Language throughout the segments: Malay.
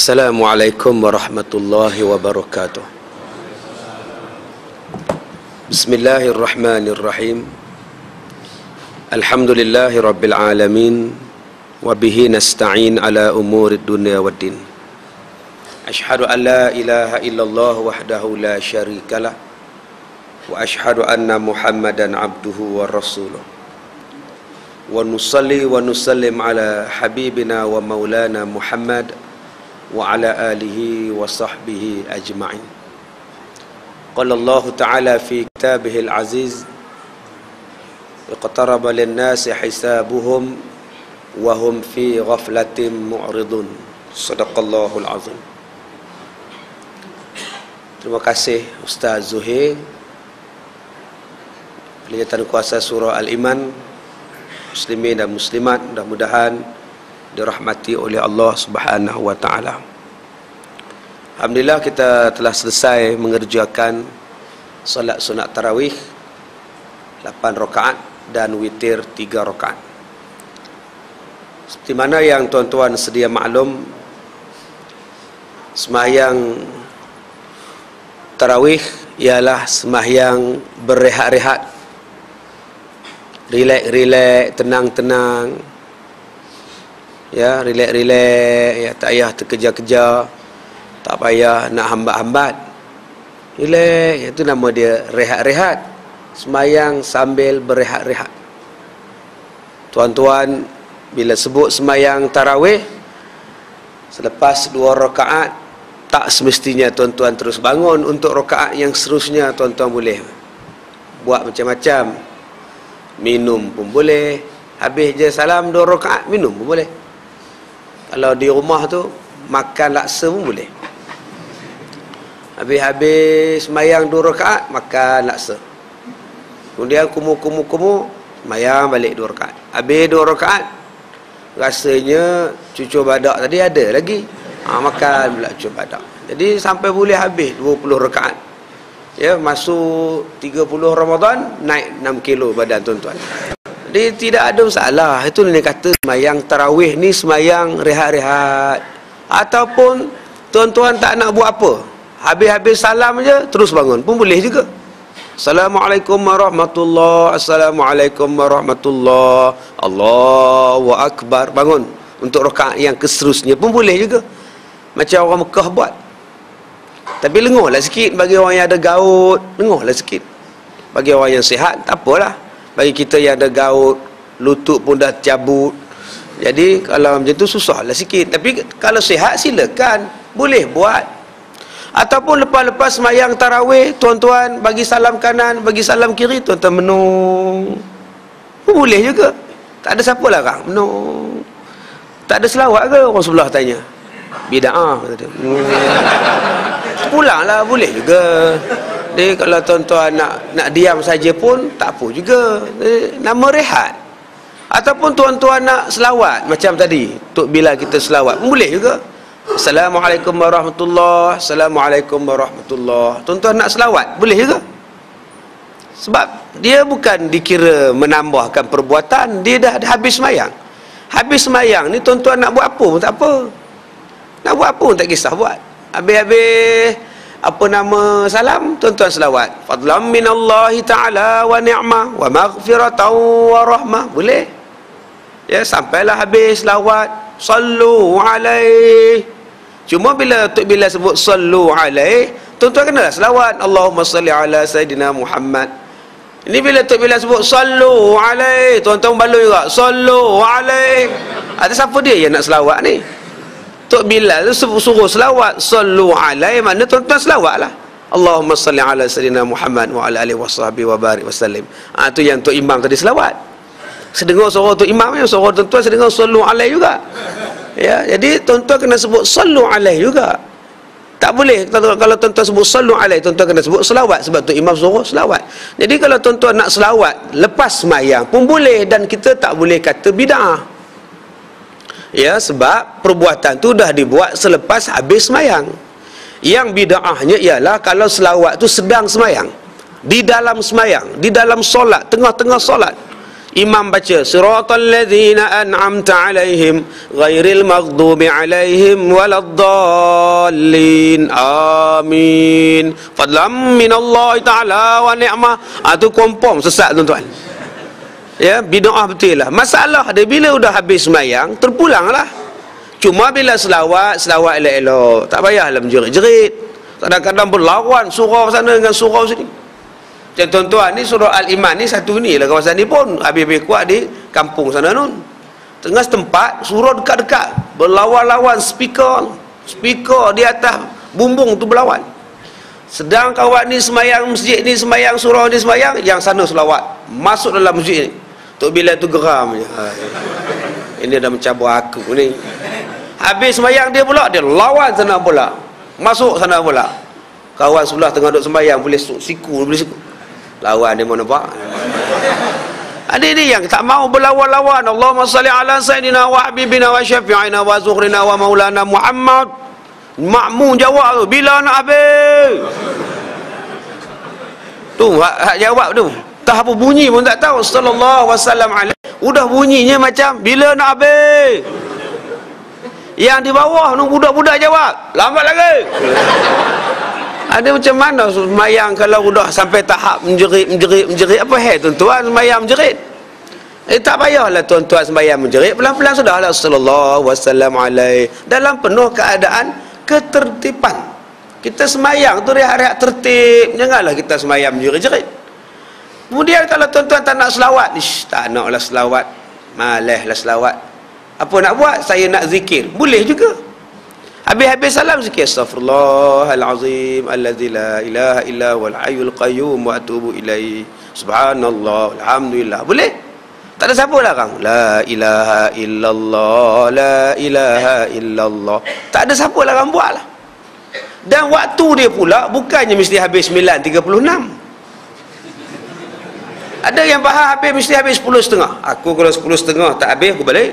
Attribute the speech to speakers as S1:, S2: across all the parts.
S1: Assalamualaikum warahmatullahi wabarakatuh. Bismillahirrahmanirrahim. Alhamdulillahi rabbil alamin. Wabihi nasta'in ala umurid dunia waddin. Ashhadu an la ilaha illallah wahdahu la syarikalah. Wa ashhadu anna Muhammadan abduhu wa rasuluh. Wa nusalli wa nusallim ala habibina wa maulana Muhammad wa ala alihi wa sahbihi ajma'in. Qala Allah Ta'ala fi kitabihil aziz, iqtaraba lin-nasi hisabuhum wa hum fi ghaflatin mu'ridun. Sadaqallahul azim. Terima kasih Ustaz Zuhair, Pelihatan Kuasa Surah Al-Iman. Muslimin dan muslimat, mudah-mudahan dirahmati oleh Allah Subhanahu wa taala. Alhamdulillah, kita telah selesai mengerjakan solat sunat tarawih 8 rakaat dan witir 3 rakaat. Seperti mana yang tuan-tuan sedia maklum, sembahyang tarawih ialah sembahyang berehat-rehat, rilek-rilek, tenang-tenang, ya, rilek-rilek, ya, tak payah terkejar-kejar, tak payah nak hambat-hambat, rilek. Itu nama dia rehat-rehat, sembahyang sambil berehat-rehat. Tuan-tuan, bila sebut sembahyang tarawih selepas 2 rakaat, tak semestinya tuan-tuan terus bangun untuk rakaat yang seterusnya. Tuan-tuan boleh buat macam-macam, minum pun boleh, habis je salam 2 rakaat minum pun boleh. Kalau di rumah tu makan laksa pun boleh. Habis-habis sembahyang 2 rakaat makan laksa. Kemudian kumu sembahyang balik 2 rakaat. Habis 2 rakaat rasanya cucur badak tadi ada lagi. Makan pula cucur badak. Jadi sampai boleh habis 20 rakaat. Ya, masuk 30 Ramadan naik 6 kilo badan tuan-tuan. Jadi tidak ada masalah. Itu dia kata sembahyang tarawih ni sembahyang rehat-rehat. Ataupun tuan-tuan tak nak buat apa, habis-habis salam je terus bangun pun boleh juga. Assalamualaikum warahmatullahi, Assalamualaikum warahmatullahi, Allahu Akbar, bangun untuk rakaat yang keseterusnya pun boleh juga. Macam orang Mekah buat. Tapi lenguhlah sikit bagi orang yang ada gaut, lenguhlah sikit. Bagi orang yang sihat tak apalah. Bagi kita yang ada gaut, lutut pun dah cabut, jadi kalau macam tu susahlah sikit. Tapi kalau sihat silakan, boleh buat. Ataupun lepas-lepas sembahyang tarawih, tuan-tuan bagi salam kanan, bagi salam kiri, tuan-tuan menung pun boleh juga. Tak ada siapa larang menung. Tak ada selawat ke? Orang sebelah tanya. Bid'ah kata dia. Pulanglah boleh juga. Jadi kalau tuan-tuan nak diam saja pun tak apa juga. Nama rehat. Ataupun tuan-tuan nak selawat macam tadi, Tok Bilal kita selawat pun boleh juga. Assalamualaikum warahmatullahi, Assalamualaikum warahmatullahi. Tuan-tuan nak selawat boleh juga. Sebab dia bukan dikira menambahkan perbuatan, dia dah habis sembahyang. Habis sembahyang ni tuan-tuan nak buat apa pun tak apa. Nak buat apa pun tak kisah buat. Habis-habis apa nama salam, tuan-tuan selawat. Fadlam minallahi ta'ala wa ni'mah wa maghfiratan wa rahmah. Boleh. Ya, sampailah habis selawat. Sallu alaih. Cuma bila Tok Bilal sebut sallu alaih, tuan-tuan kenalah selawat. Allahumma salli ala Sayyidina Muhammad. Ini bila Tok Bilal sebut sallu alaih, tuan-tuan baloi juga. Sallu alaih. Ada siapa dia yang nak selawat ni? Tok Bilal tu suruh selawat. Sallu alaihi, mana tuan-tuan selawat lah. Allahumma salli ala Sayyidina Muhammad wa ala alihi wa sahbihi wa barik wa sallim. Tu yang Tok Imam tadi selawat. Sedengar suara Tok Imam ni, suara tuan-tuan sedengar sallu alaihi juga. Ya, jadi tuan-tuan kena sebut sallu alaihi juga. Tak boleh kalau tuan-tuan sebut sallu alaihi, tuan-tuan kena sebut selawat, sebab Tok Imam suruh selawat. Jadi kalau tuan-tuan nak selawat lepas sembahyang pun boleh, dan kita tak boleh kata bid'ah. Ya, sebab perbuatan tu dah dibuat selepas habis sembahyang. Yang bid'ahnya ialah kalau selawat tu sedang sembahyang, di dalam sembahyang, di dalam solat, tengah-tengah solat. Imam baca siratal ladzina an'amta alaihim ghairil maghdubi alaihim waladdallin amin fadlam minallahi ta'ala wa ni'mah. Tu kompom sesat tuan-tuan. Ya, bid'ah betul lah. Masalah dia bila sudah habis sembahyang terpulanglah. Cuma bila selawat elok-elok, tak payahlah menjerit-jerit. Kadang-kadang berlawan surau sana dengan surau sini. Macam tuan-tuan ni surau Al-Iman ni satu ni lah kawasan ni pun habis-habis kuat di kampung sana nun. Tengah setempat surau dekat-dekat berlawan-lawan speaker di atas bumbung tu berlawan. Sedang kawan ni semayang masjid ni semayang, surau ni semayang, yang sana selawat. Masuk dalam masjid ni. Tok Bilal tu geram je. Ini dah mencabar aku ni. Habis semayang dia pula, dia lawan sana pula. Masuk sana pula. Kawan sebelah tengah duduk sembahyang boleh siku. Lawan dia mau nampak. Ada ni yang tak mau berlawan-lawan. Allahumma salli ala sayyidina wa habibina wa syafi'ina wa zuhrina wa maulana Muhammad. Makmum jawab tu, bila nak habis? Tu hak jawab tu. Tak apa bunyi pun tak tahu. Sallallahu wasallam alaihi. Udah bunyinya macam bila nak habis? Yang di bawah tu budak-budak jawab, lambat lagi. Ada macam mana sembahyang kalau sudah sampai tahap menjerit apa tuan-tuan sembahyang menjerit? Tak payahlah tuan-tuan sembahyang menjerit, pelan-pelan sudahlah. Sallallahu wasallam alaihi. Dalam penuh keadaan ketertiban. Kita sembahyang tu rehat-rehat tertib, janganlah kita sembahyang menjerit-jerit. Kemudian kalau tuan-tuan tak nak selawat, tak naklah selawat, malaslah selawat. Apa nak buat? Saya nak zikir, boleh juga. Habis-habis salam zikir astaghfirullahalazim allazi la ilaha illa huwal hayyul qayyum wa atubu ilaihi subhanallah alhamdulillah. Boleh? Tak ada siapa larang. La ilaha illallah, la ilaha illallah. Tak ada siapa larang buatlah. Dan waktu dia pula bukannya mesti habis 9.36. Ada yang faham habis mesti habis 10.30. Aku kalau 10.30 tak habis aku balik.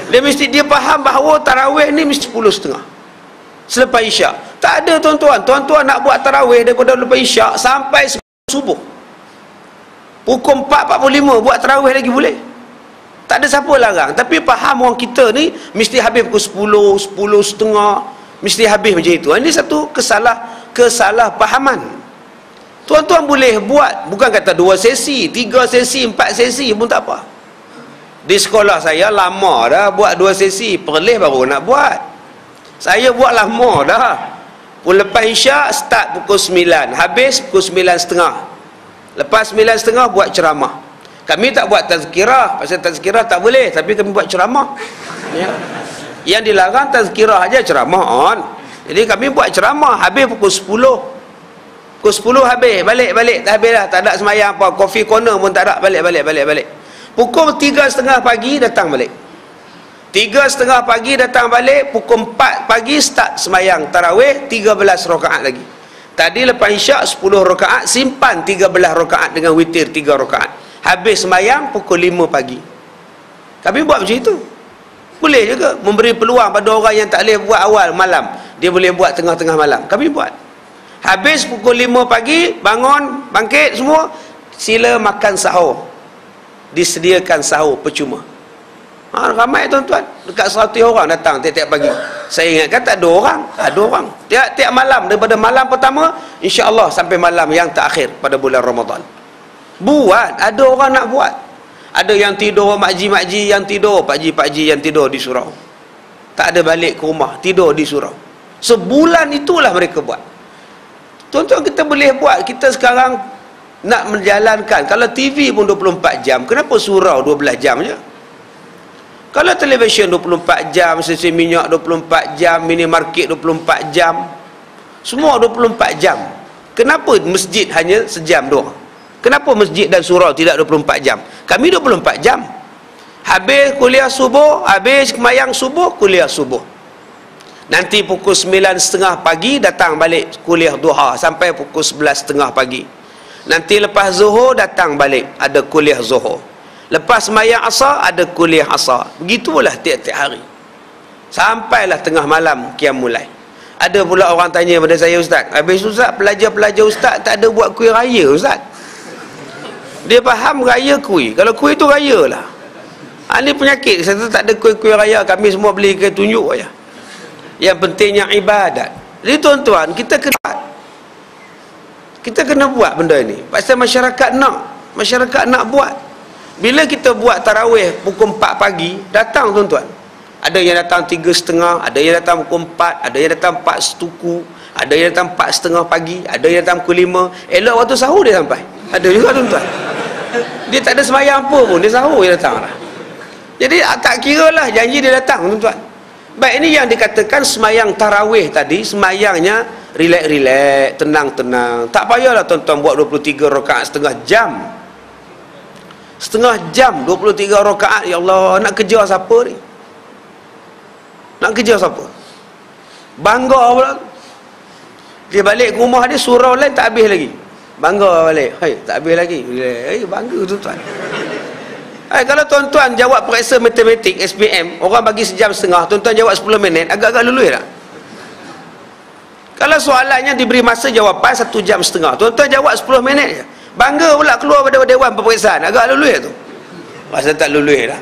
S1: Dia faham bahawa tarawih ni mesti 10.30 selepas isyak. Tak ada tuan-tuan. Tuan-tuan nak buat tarawih daripada lepas isyak sampai subuh. Pukul 4.45 buat tarawih lagi boleh. Tak ada siapa larang. Tapi faham orang kita ni mesti habis pukul 10, 10.30, mesti habis macam itu. Ini satu kesalahpahaman. Tuan-tuan boleh buat, bukan kata 2 sesi, 3 sesi, 4 sesi pun tak apa. Di sekolah saya lama dah buat 2 sesi, perlih baru nak buat. Saya buat lama dah. Lepas isyak start pukul 9, habis pukul 9.30. Lepas 9.30 buat ceramah. Kami tak buat tazkirah, pasal tazkirah tak boleh, tapi kami buat ceramah. Ya. Yang dilarang tazkirah aja, ceramah on. Jadi kami buat ceramah habis pukul 10. Pukul 10 habis, balik tak habis dah, tak ada semayang apa, coffee corner pun tak ada, balik. Pukul 3.30 pagi datang balik. 3.30 pagi datang balik, pukul 4 pagi start semayang tarawih 13 rakaat lagi. Tadi lepas isyak 10 rakaat, simpan 13 rakaat dengan witir 3 rakaat. Habis semayang pukul 5 pagi. Kami buat macam itu. Boleh juga memberi peluang pada orang yang tak boleh buat awal malam, dia boleh buat tengah-tengah malam. Kami buat. Habis pukul 5 pagi, bangun, bangkit semua, sila makan sahur. Disediakan sahur percuma. Ramai tuan-tuan, dekat 100 orang datang tiap-tiap pagi. Saya ingatkan tak ada orang. Ada orang tiap-tiap malam, daripada malam pertama insya-Allah sampai malam yang terakhir pada bulan Ramadan. Buat, ada orang nak buat. Ada yang tidur, makji-makji yang tidur, pakji-pakji yang tidur di surau, tak ada balik ke rumah, tidur di surau. Sebulan itulah mereka buat. Tuan-tuan, kita boleh buat. Kita sekarang nak menjalankan, kalau TV pun 24 jam, kenapa surau 12 jam je? Kalau televisyen 24 jam, stesen minyak 24 jam, minimarket 24 jam, semua 24 jam, kenapa masjid hanya sejam doang? Kenapa masjid dan surau tidak 24 jam? Kami 24 jam. Habis kuliah subuh, habis semayang subuh, kuliah subuh. Nanti pukul 9.30 pagi datang balik kuliah duha sampai pukul 11.30 pagi. Nanti lepas zuhur datang balik, ada kuliah zuhur. Lepas semayang asar ada kuliah asar. Begitulah tiap-tiap hari. Sampailah tengah malam qiyam mulai. Ada pula orang tanya pada saya, ustaz, habis ustaz, pelajar-pelajar ustaz tak ada buat kuih raya ustaz? Dia faham raya kuih. Kalau kuih tu raya lah. Ini penyakit. Saya tak ada kuih-kuih raya. Kami semua beli ke tunjuk aja. Yang pentingnya ibadat. Jadi tuan-tuan, kita kena buat benda ini. Pasal masyarakat nak buat. Bila kita buat tarawih pukul 4 pagi, datang tuan-tuan. Ada yang datang 3.30, ada yang datang pukul 4, ada yang datang 4 setuku, ada yang datang 4.30 pagi, ada yang datang pukul 5. Elok waktu sahur dia sampai. Ada juga tuan-tuan. Dia tak ada semayang apa pun, dia sahur dia datang lah. Jadi tak kira lah janji dia datang tuan-tuan. Baik, ini yang dikatakan semayang tarawih tadi, semayangnya relax-relax, tenang-tenang. Tak payahlah tuan-tuan buat 23 rakaat setengah jam. Setengah jam 23 rakaat. Ya Allah, nak kejar siapa ni? Nak kejar siapa? Bangga pula. Dia balik ke rumah dia, surau lain tak habis lagi. Bangga balik. Hai, tak habis lagi. Bangga tuan-tuan. Kalau tuan-tuan jawab periksa matematik SPM, orang bagi sejam setengah, tuan-tuan jawab 10 minit, agak-agak lulus tak? Kalau soalannya diberi masa jawapan 1 jam setengah, tuan-tuan jawab 10 minit je. Bangga pula keluar pada dewan peperiksaan, agak lulus tu. Masa tak lulus dah.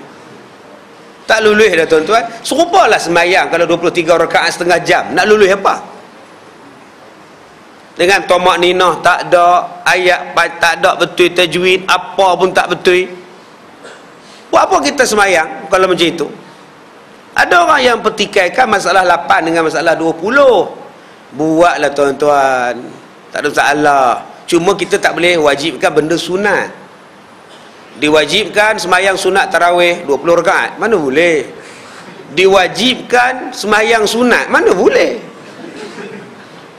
S1: Tak lulus dah tuan-tuan. Serupalah semayang kalau 23 rakaat setengah jam, nak lulus apa? Dengan tomak ninah tak ada, ayat tak ada betul tajwid, apa pun tak betul. Buat apa kita semayang kalau macam itu? Ada orang yang pertikaikan masalah 8 dengan masalah 20. Buatlah tuan-tuan, tak ada masalah. Cuma kita tak boleh wajibkan benda sunat. Diwajibkan semayang sunat tarawih 20 rakaat, mana boleh. Diwajibkan semayang sunat, mana boleh.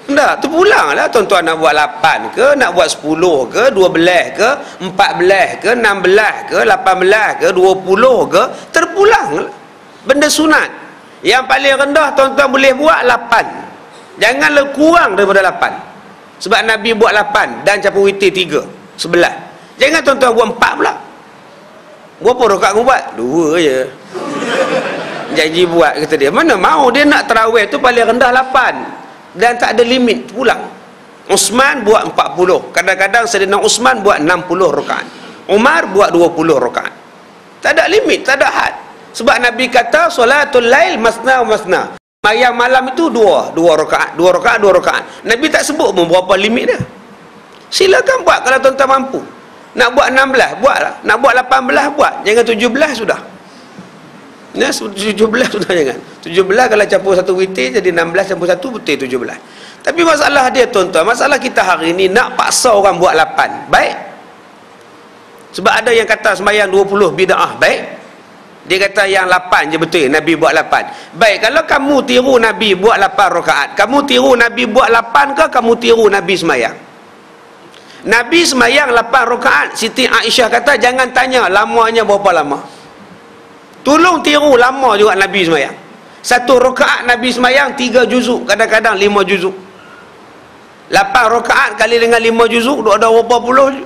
S1: Tak, terpulanglah tuan-tuan nak buat 8 ke, nak buat 10 ke, 12 ke, 14 ke, 16 ke, 18 ke, 20 ke, terpulanglah. Benda sunat. Yang paling rendah tuan-tuan boleh buat 8. Janganlah kurang daripada 8. Sebab Nabi buat 8 dan campur witir 3, 11. Jangan tuan-tuan buat 4 pula. Berapa rakaat kau buat? 2 je. Janji buat, kata dia. Mana mau dia nak tarawih tu paling rendah 8. Dan tak ada limit, pulang. Uthman buat 40. Kadang-kadang Sayyidina Uthman buat 60 rakaat. Umar buat 20 rakaat. Tak ada limit, tak ada had. Sebab Nabi kata solatul lail masna wa masna. Mayang malam itu 2 rakaat, 2 rakaat, 2 rakaat. Nabi tak sebut pun berapa limit dia. Silakan buat kalau tuan-tuan mampu. Nak buat 16, buatlah. Nak buat 18, buat. Jangan 17 sudah. Ya, 17 sudah jangan. 17 kalau campur 1 witir jadi 16 campur 1 betul 17. Tapi masalah dia tuan-tuan, masalah kita hari ini nak paksa orang buat 8. Baik. Sebab ada yang kata sembahyang 20 bid'ah. Baik. Dia kata yang 8 je betul, Nabi buat 8. Baik, kalau kamu tiru Nabi buat 8 rakaat, kamu tiru Nabi buat 8 ke kamu tiru Nabi sembahyang? Nabi sembahyang 8 rakaat. Siti Aisyah kata jangan tanya lamanya berapa lama. Tolong tiru lama juga Nabi sembahyang. 1 rakaat Nabi sembahyang 3 juzuk, kadang-kadang 5 juzuk. 8 rakaat kali dengan 5 juzuk, ada berapa puluh?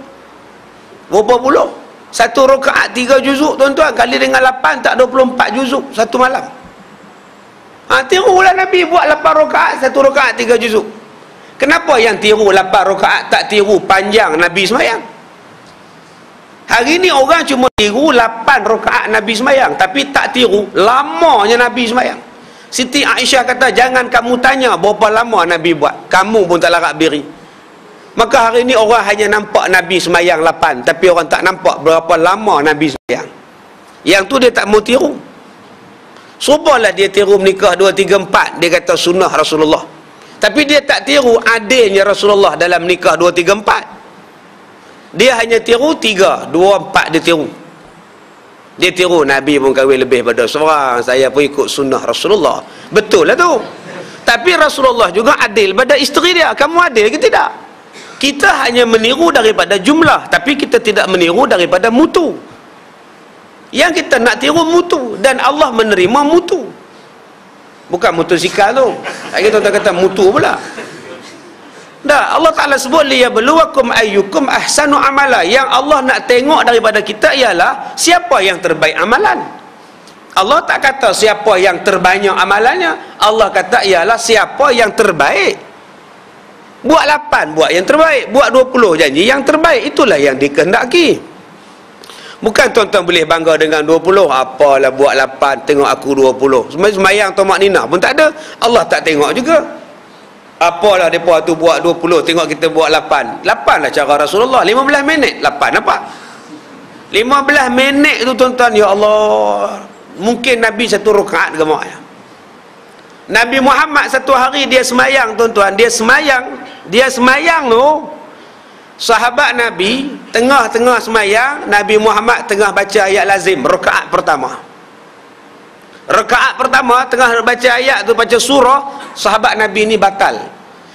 S1: Berapa puluh? 1 rakaat 3 juzuk tuan-tuan, kali dengan 8 tak 24 juzuk satu malam. Tirulah Nabi buat 8 rakaat, 1 rakaat 3 juzuk. Kenapa yang tiru 8 rakaat tak tiru panjang Nabi sembahyang? Hari ni orang cuma tiru 8 rakaat Nabi sembahyang, tapi tak tiru lamanya Nabi sembahyang. Siti Aisyah kata jangan kamu tanya berapa lama Nabi buat, kamu pun tak larat beri. Maka hari ni orang hanya nampak Nabi sembahyang 8, tapi orang tak nampak berapa lama Nabi sembahyang. Yang tu dia tak mau tiru. Subalah dia tiru menikah 2, 3, 4, dia kata sunnah Rasulullah. Tapi dia tak tiru adilnya Rasulullah dalam nikah 2, 3, 4. Dia hanya tiru 3, 2, 4 dia tiru. Dia tiru Nabi pun kahwin lebih pada seorang, saya pun ikut sunnah Rasulullah. Betul lah tu. Tapi Rasulullah juga adil pada isteri dia. Kamu adil ke tidak? Kita hanya meniru daripada jumlah, tapi kita tidak meniru daripada mutu. Yang kita nak tiru mutu, dan Allah menerima mutu. Bukan motosikal tu. Kita kata mutu pula. Dah, Allah Ta'ala sebut liyabluwakum ayyukum ahsanu amala. Yang Allah nak tengok daripada kita ialah siapa yang terbaik amalan. Allah tak kata siapa yang terbanyak amalannya. Allah kata ialah siapa yang terbaik. Buat 8, buat yang terbaik. Buat 20, janji yang terbaik. Itulah yang dikehendaki. Bukan tuan-tuan boleh bangga dengan 20. Apalah buat 8, tengok aku 20. Semayang tomak nina pun tak ada. Allah tak tengok juga. Apalah mereka tu buat 20, tengok kita buat 8. 8 lah cara Rasulullah. 15 minit, 8 apa? 15 minit tu tuan-tuan, ya Allah. Mungkin Nabi satu rakaat ke mak ya. Nabi Muhammad satu hari dia semayang tuan-tuan, dia semayang tu, sahabat Nabi tengah-tengah semayang, Nabi Muhammad tengah baca ayat lazim rakaat pertama. Rakaat pertama tengah baca ayat tu, baca surah, sahabat Nabi ni batal.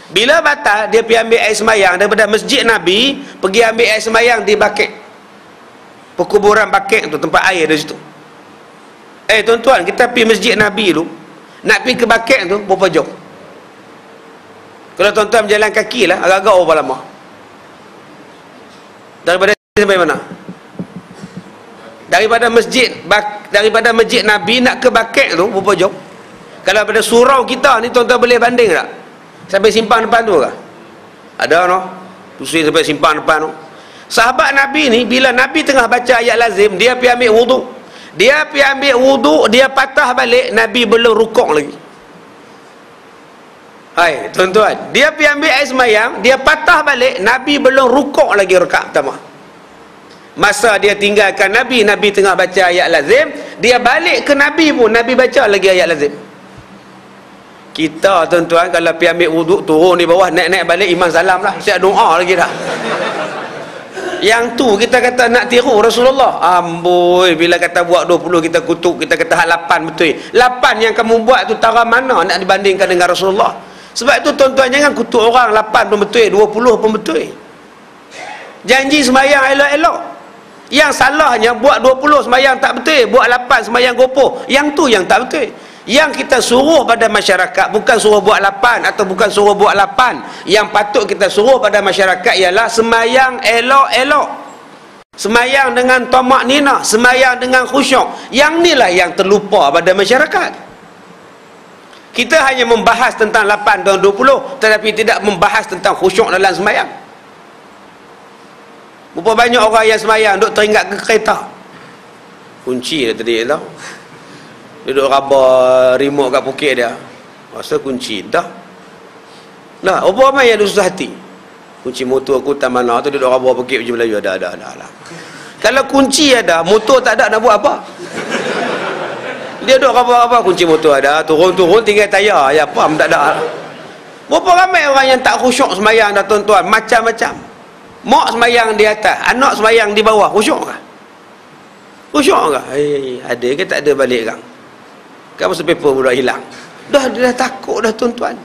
S1: Bila batal, dia pergi ambil air semayang daripada masjid Nabi, pergi ambil air semayang di Baqi'. Perkuburan Baqi' tu, tempat air dari situ. Tuan-tuan, kita pergi masjid Nabi tu, nak pergi ke Baqi' tu berapa jauh? Kalau tuan-tuan berjalan kaki lah, agak-agak berapa lama? Daripada sampai mana? Daripada masjid Nabi nak ke Baqi' tu berapa jauh? Kalau pada surau kita ni tuan-tuan boleh banding tak? Sampai simpang depan tu kah? Ada no? Pusing sampai simpang depan tu. Sahabat Nabi ni, bila Nabi tengah baca ayat lazim, dia pergi ambil wudu. Dia patah balik, Nabi belum rukuk lagi. Hai, tuan-tuan, dia pergi ambil air semayang, dia patah balik, Nabi belum rukuk lagi rakaat pertama. Masa dia tinggalkan Nabi tengah baca ayat lazim, dia balik ke Nabi pun, Nabi baca lagi ayat lazim. Kita tuan-tuan, kalau pergi ambil wuduk, turun di bawah, naik-naik balik, imam salam lah, siap doa lagi dah. Yang tu kita kata nak tiru Rasulullah. Amboi, bila kata buat 20 kita kutuk, kita kata hak 8 betul. 8 yang kamu buat tu tara mana nak dibandingkan dengan Rasulullah. Sebab itu tuan-tuan jangan kutuk orang 8 pun betul, 20 pun betul. Janji semayang elok-elok. Yang salahnya buat 20 semayang tak betul, buat 8 semayang gopoh. Yang tu yang tak betul. Yang kita suruh pada masyarakat bukan suruh buat 8 atau bukan suruh buat 8. Yang patut kita suruh pada masyarakat ialah semayang elok-elok, semayang dengan tamak nina, semayang dengan khusyuk. Yang inilah yang terlupa pada masyarakat. Kita hanya membahas tentang 8 dan 20, tetapi tidak membahas tentang khusyuk dalam semayang. Berapa banyak orang yang semayang duk teringat ke kereta, kunci dia tadi tau, duduk raba remote kat poket dia, rasa kunci dah. Dah, apa ramai yang susah hati? Kunci motor aku tak mana tu, duduk raba poket baju Melayu ada lah. Kalau kunci ada, motor tak ada, nak buat apa? Dia duduk raba-raba, kunci motor ada, turun-turun tinggal tayar, ya apa tak ada. Berapa ramai orang yang tak khusyuk semayang dah tuan-tuan, macam-macam. Mak semayang di atas, anak semayang di bawah, khusyuk kah? Khusyuk kah? Ada ke tak ada balik kan? Kan masa paper pun dah hilang. Dah takut dah tuan-tuan.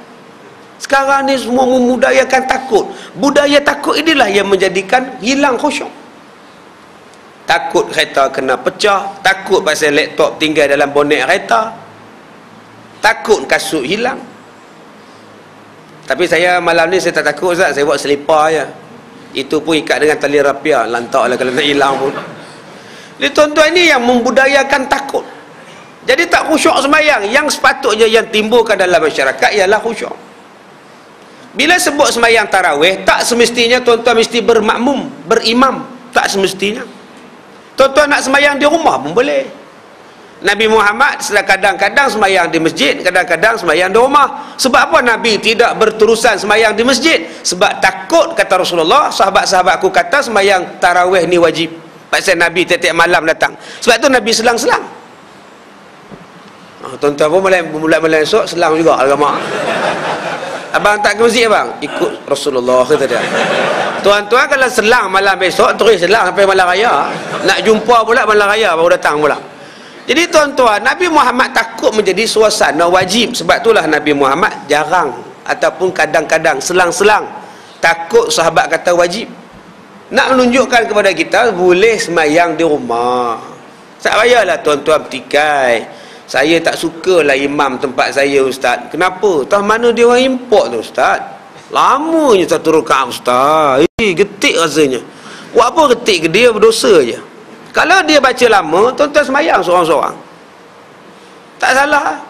S1: Sekarang ni semua memudayakan takut. Budaya takut inilah yang menjadikan hilang khusyuk. Takut kereta kena pecah, takut pasal laptop tinggal dalam bonet kereta, takut kasut hilang. Tapi saya malam ni saya tak takut Ustaz, saya buat selipar je. Itu pun ikat dengan tali rapia, lantak lah kalau nak hilang pun. Jadi tuan-tuan ni yang membudayakan takut. Jadi tak khusyuk semayang. Yang sepatutnya yang timbulkan dalam masyarakat ialah khusyuk. Bila sebut semayang tarawih, tak semestinya tuan-tuan mesti bermakmum, berimam. Tak semestinya. Tuan-tuan nak semayang di rumah pun boleh. Nabi Muhammad kadang-kadang semayang di masjid, kadang-kadang semayang di rumah. Sebab apa Nabi tidak berterusan semayang di masjid? Sebab takut, kata Rasulullah, sahabat-sahabatku kata semayang tarawih ni wajib. Pasal Nabi tiap-tiap malam datang. Sebab tu Nabi selang-selang. Tuan-tuan pun mulai esok selang juga agama. Abang tak ke masjid abang? Ikut Rasulullah kata dia. Tuan-tuan kalau selang malam besok, terus selang sampai malam raya. Nak jumpa pula malam raya baru datang pula. Jadi tuan-tuan, Nabi Muhammad takut menjadi suasana wajib. Sebab itulah Nabi Muhammad jarang ataupun kadang-kadang selang-selang takut sahabat kata wajib. Nak menunjukkan kepada kita boleh semayang di rumah. Tak payahlah tuan-tuan petikai. Saya tak sukalah imam tempat saya Ustaz. Kenapa? Tah mana dia orang import tu Ustaz? Lamanya satu rakaat Ustaz. Getik rasanya. Buat apa getik ke dia, berdosa je. Kalau dia baca lama, tuan-tuan semayang seorang-seorang. Tak salah.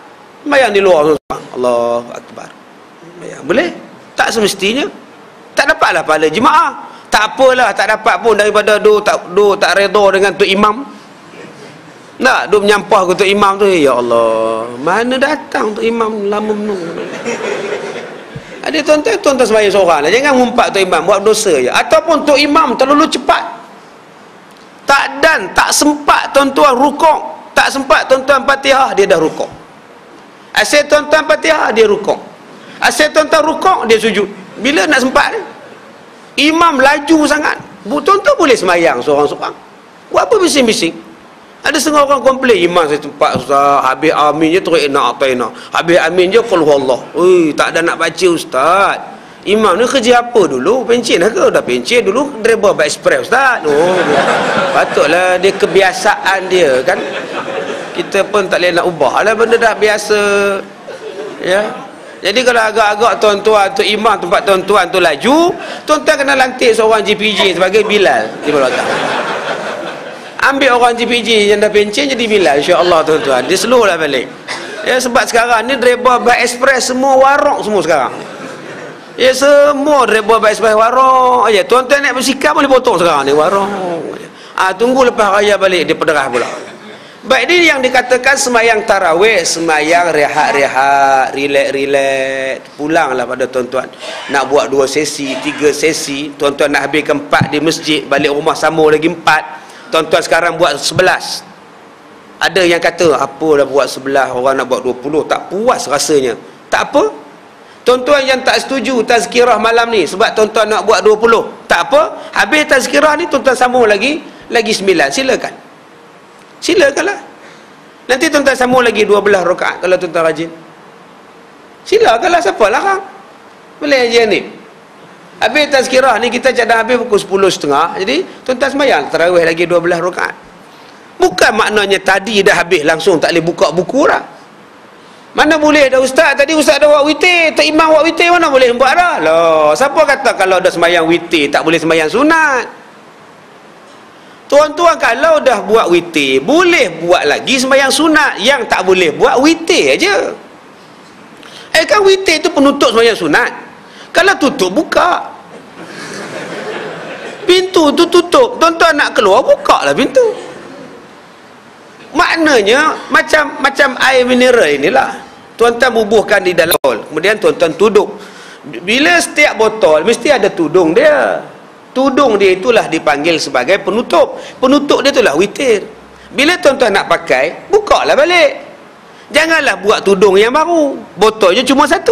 S1: Semayang di luar seorang-seorang. Allahu Akbar. Semayang. Boleh? Tak semestinya. Tak dapatlah pahala jemaah. Tak apalah, tak dapat pun daripada tak redha dengan Tok Imam. Tak, duk menyampah ke Tok Imam tu. Ya Allah, mana datang Tok Imam lama menung. Ada tuan-tuan sembahyang seorang lah. Jangan ngumpat Tok Imam, buat dosa je. Ataupun Tok Imam terlalu cepat. Tak sempat tuan-tuan rukuk. Tak sempat tuan-tuan Fatihah, dia dah rukuk. Asyik tuan-tuan Fatihah, dia rukuk. Asyik tuan-tuan rukuk, dia sujud. Bila nak sempat ni? Imam laju sangat. Tuan-tuan boleh sembahyang seorang-seorang. Buat apa bising-bising? Ada setengah orang komplain, imam saya tempat ustaz, habis amin je terus nak ataina. Habis amin je qul huwallah. Oi, tak ada nak baca ustaz. Imam ni kerja apa dulu? Pencen ke? Dah pencen dulu driver bike express ustaz. Oh, patutlah dia kebiasaan dia kan. Kita pun tak boleh nak ubahlah benda dah biasa. Ya. Jadi kalau agak-agak tuan-tuan tu imam tempat tuan-tuan tu laju, tuan-tuan kena lantik seorang GPJ sebagai Bilal di belakang. Ambil orang GPJ yang dah pencen jadi Bilal, insya-Allah tuan-tuan. Dia slow lah balik. Ya, sebab sekarang ni driver bike express semua warok semua sekarang. Ya, semua driver bike express warok aja. Tuan-tuan naik bersikap boleh potong sekarang ni warok. Tunggu lepas raya balik dia pederah pula. Baik, ini yang dikatakan semayang tarawih, semayang rehat-rehat, relax-relax. Pulanglah pada tuan-tuan. Nak buat 2 sesi, 3 sesi, tuan-tuan nak habiskan 4 di masjid, balik rumah sambung lagi 4. Tuan-tuan sekarang buat 11. Ada yang kata, apa dah buat 11, orang nak buat 20, tak puas rasanya. Tak apa. Tuan-tuan yang tak setuju tazkirah malam ni sebab tuan-tuan nak buat 20, tak apa. Habis tazkirah ni tuan-tuan sambung lagi 9. Silakan. Silakanlah. Nanti tuan-tuan sambung lagi 12 rakaat kalau tuan-tuan rajin. Silakanlah, siapa larang? Boleh je ni. Habis tazkirah ni kita cadang habis pukul 10.30. Jadi tuan-tuan sembahyang tarawih lagi 12 rakaat. Bukan maknanya tadi dah habis langsung tak boleh buka buku dah. Mana boleh dah ustaz, tadi ustaz dah buat witir, tak imam buat witir, mana boleh buat dah. Loh, siapa kata kalau dah sembahyang witir tak boleh sembahyang sunat? Tuan-tuan kalau dah buat witir, boleh buat lagi sembahyang sunat. Yang tak boleh buat witir aja. Kan witir tu penutup sembahyang sunat. Kalau tutup, buka. Pintu tu tutup, tuan-tuan nak keluar, buka lah pintu. Maknanya macam air mineral inilah. Tuan-tuan bubuhkan di dalam botol, kemudian tuan-tuan tuduk. Bila setiap botol mesti ada tudung dia. Tudung dia itulah dipanggil sebagai penutup. Penutup dia itulah witir. Bila tuan-tuan nak pakai, buka lah balik. Janganlah buat tudung yang baru. Botolnya cuma 1.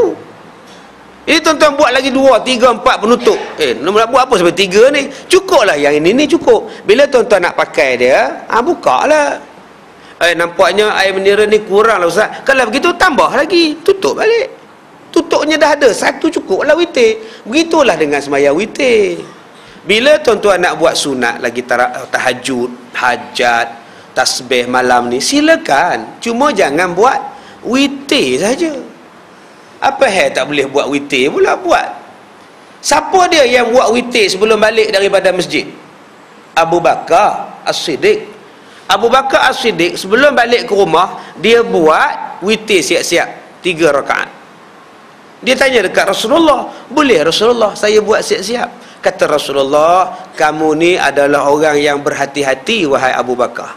S1: Ini tuan-tuan buat lagi 2, 3, 4 penutup. Nak buat apa sampai 3 ni? Cukup lah yang ini cukup. Bila tuan-tuan nak pakai dia, buka lah. Nampaknya air mineral ni kurang lah ustaz. Kalau begitu tambah lagi, tutup balik. Tutupnya dah ada, 1 cukup lah witir. Begitulah dengan sembahyang witir. Bila tuan-tuan nak buat sunat lagi tahajud, hajat, tasbih malam ni, silakan. Cuma jangan buat witir saja. Apa tak boleh buat witir pula buat. Siapa dia yang buat witir sebelum balik daripada masjid? Abu Bakar As-Siddiq. Abu Bakar As-Siddiq sebelum balik ke rumah, dia buat witir siap-siap 3 rakaat. Dia tanya dekat Rasulullah, boleh Rasulullah saya buat siap-siap? Kata Rasulullah, kamu ni adalah orang yang berhati-hati wahai Abu Bakar.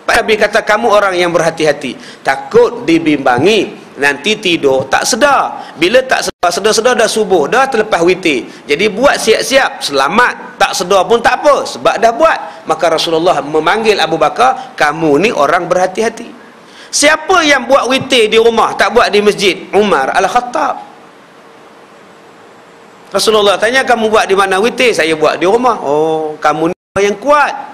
S1: Pak Nabi kata, kamu orang yang berhati-hati. Takut dibimbangi, nanti tidur tak sedar. Bila tak sedar dah subuh, dah terlepas witir. Jadi buat siap-siap, selamat. Tak sedar pun tak apa, sebab dah buat. Maka Rasulullah memanggil Abu Bakar, kamu ni orang berhati-hati. Siapa yang buat witir di rumah, tak buat di masjid? Umar Al-Khattab. Rasulullah tanya, kamu buat di mana witir? Saya buat di rumah. Oh, kamu ni yang kuat.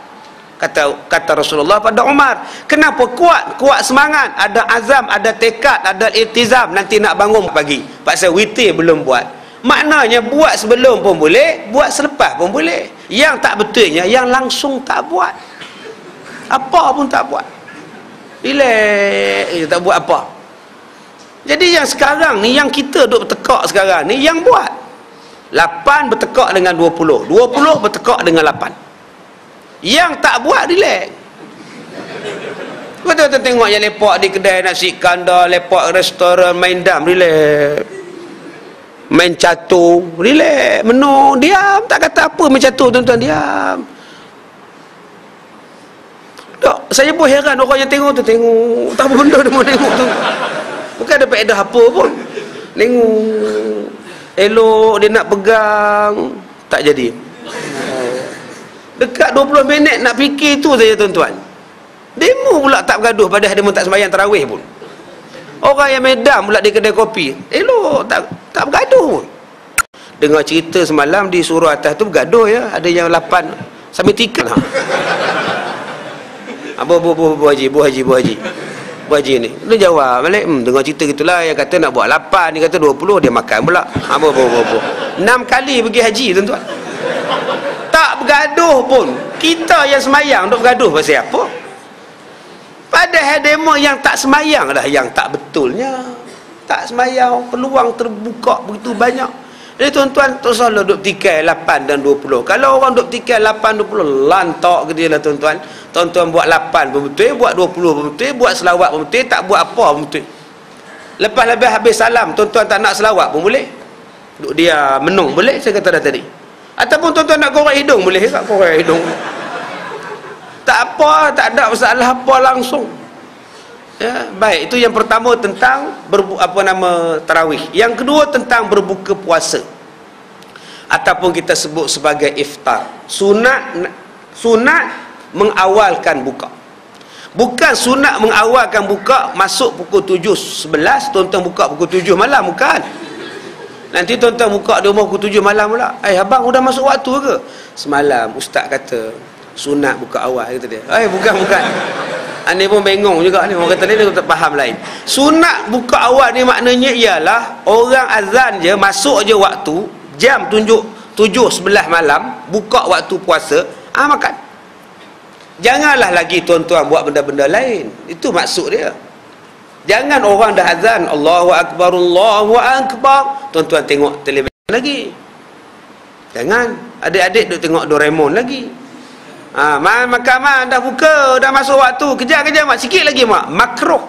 S1: Kata Rasulullah pada Umar, kenapa kuat? Kuat semangat, ada azam, ada tekad, ada iltizam. Nanti nak bangun pagi, pasal witir belum buat. Maknanya buat sebelum pun boleh, buat selepas pun boleh. Yang tak betulnya yang langsung tak buat, apa pun tak buat, relax, tak buat apa. Jadi yang sekarang ni, yang kita duk bertekak sekarang ni, yang buat 8 bertekak dengan 20, 20 bertekak dengan 8. Yang tak buat relax. Betul-betul tengok yang lepak di kedai nasi kandar, lepak restoran, main dam, relax. main catur, relax, menung, diam, tak kata apa main catur tuan-tuan, diam. Tak, saya pun heran orang yang tengok tu, tengok tak apa benda dia mau tengok tu. Bukan ada faedah apa pun. Tengok elok dia nak pegang, tak jadi. Dekat 20 minit nak fikir tu saja tuan-tuan. Demo pula tak bergaduh, padahal dia pun tak sembahyang tarawih pun. Orang yang medam pula di kedai kopi, elok tak bergaduh pun. Dengar cerita semalam di surau atas tu bergaduh ya, ada yang 8 sampai tikan ha. Bu haji ni dia jawab balik, dengar cerita gitulah, yang kata nak buat 8, dia kata 20, dia makan pula. 6 kali pergi haji tuan-tuan, tak bergaduh pun. Kita yang semayang duk bergaduh pasal apa? Padahal demo yang tak semayang dah yang tak betulnya. Tak semayang, peluang terbuka begitu banyak. Jadi tuan-tuan tak salah duk tikai 8 dan 20. Kalau orang duk tikai 8 20, lantak ke dia lah tuan-tuan. Tuan-tuan buat 8 pun betul, buat 20 pun betul, buat selawat pun betul, tak buat apa pun betul. Lepas habis salam, tuan-tuan tak nak selawat pun boleh. Duk dia menung boleh, saya kata dah tadi. Ataupun tuan-tuan nak korek hidung boleh tak korek hidung. Tak apa, tak ada masalah apa langsung. Ya, baik, itu yang pertama tentang tarawih. Yang kedua tentang berbuka puasa, ataupun kita sebut sebagai iftar. Sunat mengawalkan buka. Bukan sunat mengawalkan buka masuk pukul 7.11 tuan-tuan buka pukul 7 malam, bukan. Nanti tuan-tuan buka di rumah pukul 7 malam pula. Abang sudah masuk waktu ke? Semalam ustaz kata sunat buka awal, kata dia. Bukan. Ini pun bengong juga ni, orang kata ni dia tak faham lain. Sunat buka awal ni maknanya ialah orang azan je, masuk je waktu, jam tunjuk 7.11 malam, buka waktu puasa, makan. Janganlah lagi tuan-tuan buat benda-benda lain. Itu maksud dia. Jangan orang dah azan Allahu Akbar, Allahu Akbar, tuan-tuan tengok televisyen lagi. Jangan. Adik-adik duk tengok Doraemon lagi. Makan dah buka, dah masuk waktu, kejar mak, sikit lagi mak. Makruh.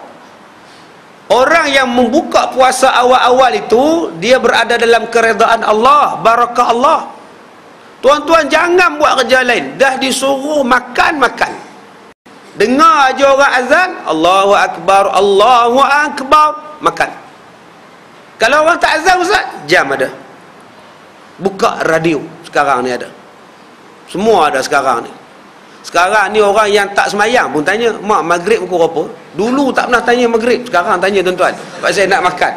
S1: Orang yang membuka puasa awal-awal itu, dia berada dalam keredaan Allah, barakah Allah. Tuan-tuan jangan buat kerja lain. Dah disuruh makan. Dengar aja orang azan, Allahu Akbar, Allahu Akbar, makan. Kalau orang tak azan ustaz, jam ada. Buka radio sekarang ni ada. Semua ada sekarang ni. Sekarang ni orang yang tak semayang pun tanya, mak maghrib pukul berapa? Dulu tak pernah tanya maghrib, sekarang tanya tuan-tuan, sebab saya nak makan.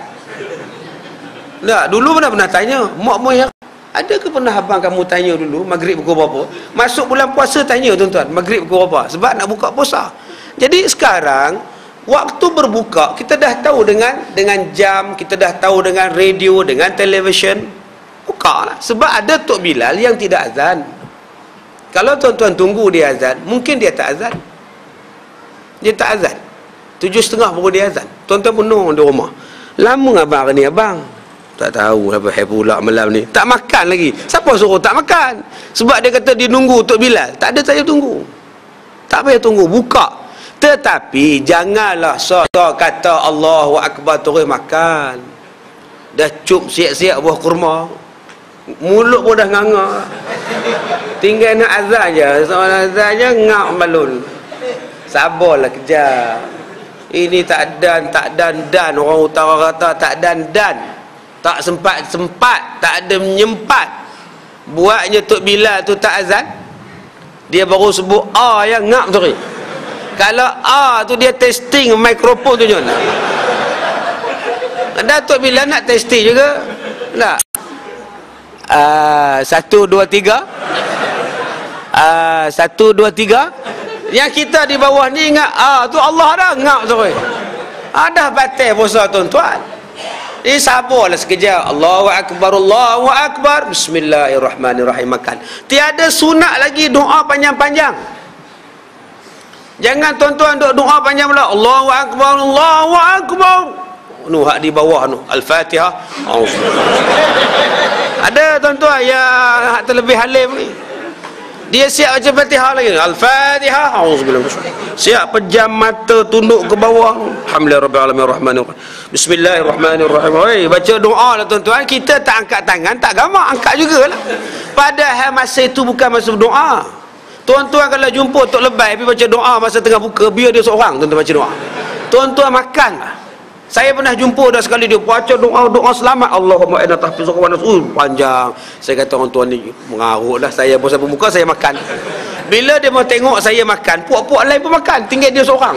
S1: Tak, dulu pernah tanya, mak moyang. Ada ke pernah abang kamu tanya dulu maghrib pukul berapa? Masuk bulan puasa tanya tuan-tuan, maghrib pukul berapa? Sebab nak buka puasa. Jadi sekarang waktu berbuka kita dah tahu dengan jam, kita dah tahu dengan radio, dengan televisyen. Buka lah. Sebab ada Tok Bilal yang tidak azan. Kalau tuan-tuan tunggu dia azan, mungkin dia tak azan. Dia tak azan. 7.30 baru dia azan. Tuan-tuan penuh di rumah. Lama abang ni abang? Tak tahu apa pula malam ni. Tak makan lagi. Siapa suruh tak makan? Sebab dia kata dia nunggu Tok Bilal. Tak ada saya tunggu. Tak payah tunggu, buka. Tetapi janganlah kata Allahu Akbar terus makan. Dah cup siap-siap buah kurma. Mulut pun dah nganga. Tinggal nak azan je. Soalan azan je ngak balun. Sabarlah kejap. Ini tak dan orang utara kata tak dan. Tak sempat, tak ada menyempat. Buatnya Tok Bilal tu tak azan. Dia baru sebut yang ngak betul. Kalau tu dia testing mikrofon tu je. Ada Tok Bilal nak testing juga. Tak. 1 2 3. 1 2 3. Yang kita di bawah ni ingat tu Allah dah ngak betul. Dah batal puasa tuan-tuan. Sabarlah sekejap. Allahu Akbar, Allahu Akbar, Bismillahirrahmanirrahim, makan. Tiada sunat lagi doa panjang-panjang. Jangan tuan-tuan doa panjang pula. Allahu Akbar, Allahu Akbar. Hak di bawah Al-Fatihah. Ada tuan-tuan yang terlebih halim ni. Dia siap baca Fatihah lagi. Al-Fatihah. Auzubillahi minasyaitanir. Siap pejam mata, tunduk ke bawah. Alhamdulillahirabbil alamin arrahmanirrahim. Bismillahirrahmanirrahim. Oi, baca doa lah tuan-tuan. Kita tak angkat tangan, tak gamak, angkat jugalah. Padahal masa itu bukan masa doa. Tuan-tuan kalau jumpa Tok Lebay pergi baca doa masa tengah buka, biar dia seorang tuan-tuan baca doa. Tuan-tuan makanlah. Saya pernah jumpa dah sekali dia baca doa selamat. Allahumma inna tahfizuka wa nasul panjang. Saya kata orang tuan ni mengarut dah. Saya bosan bermuka, saya makan. Bila dia mau tengok saya makan, puak-puak lain pun makan, tinggal dia seorang.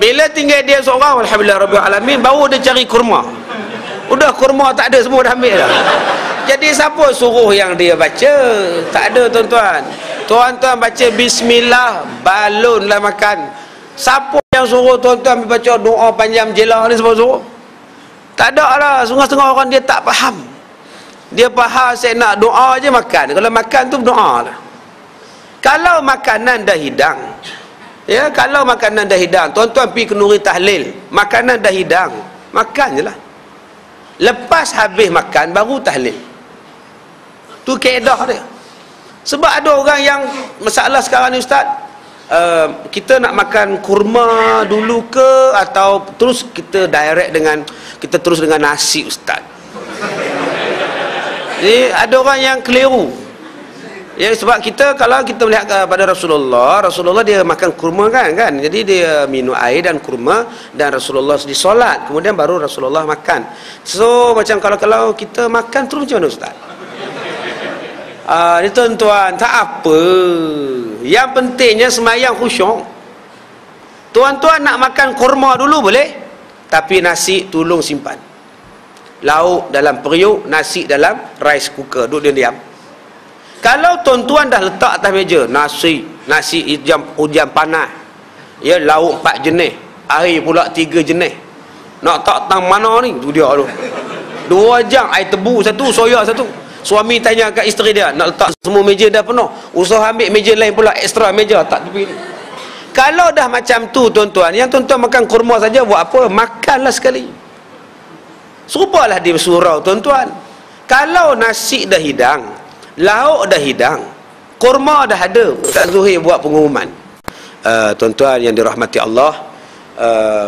S1: Bila tinggal dia seorang, alhamdulillah rabbil alamin, baru dia cari kurma. Udah kurma tak ada, semua dah ambil dah. Jadi siapa suruh yang dia baca? Tak ada tuan-tuan. Tuan-tuan baca bismillah, balonlah makan. Siapa yang suruh tuan-tuan baca doa panjang jelah ni, siapa suruh? Tak ada lah. Setengah-setengah orang dia tak faham. Dia faham saya nak doa je makan. Kalau makan tu doa lah. Kalau makanan dah hidang, ya, kalau makanan dah hidang, tuan-tuan pergi ke Nuri Tahlil, makanan dah hidang, makan je lah. Lepas habis makan baru tahlil. Tu kaedah dia. Sebab ada orang yang masalah sekarang ni ustaz, kita nak makan kurma dulu ke atau terus kita direct dengan kita terus dengan nasi ustaz. Jadi ada orang yang keliru. Ya, sebab kita kalau kita melihat kepada Rasulullah dia makan kurma kan. Jadi dia minum air dan kurma dan Rasulullah disolat, kemudian baru Rasulullah makan. So macam kalau kita makan terus macam mana ustaz? Ni tuan-tuan, tak apa. Yang pentingnya semayang khusyuk. Tuan-tuan nak makan kurma dulu boleh, tapi nasi tolong simpan. Lauk dalam periuk, nasi dalam rice cooker, duduk diam. Kalau tuan-tuan dah letak atas meja nasi hujan panas, ya, lauk 4 jenis, air pula 3 jenis, nak tak tang mana ni, tu dia tu 2 jam air tebu satu, soya satu. Suami tanya kat isteri dia, nak letak semua meja dah penuh, usaha ambil meja lain pula, ekstra meja tak tepi ni. Kalau dah macam tu tuan-tuan, yang tuan-tuan makan kurma saja buat apa? Makanlah sekali. Serupalah di surau tuan-tuan. Kalau nasi dah hidang, lauk dah hidang, kurma dah ada, Ustaz Zuhir buat pengumuman. Tuan-tuan yang dirahmati Allah,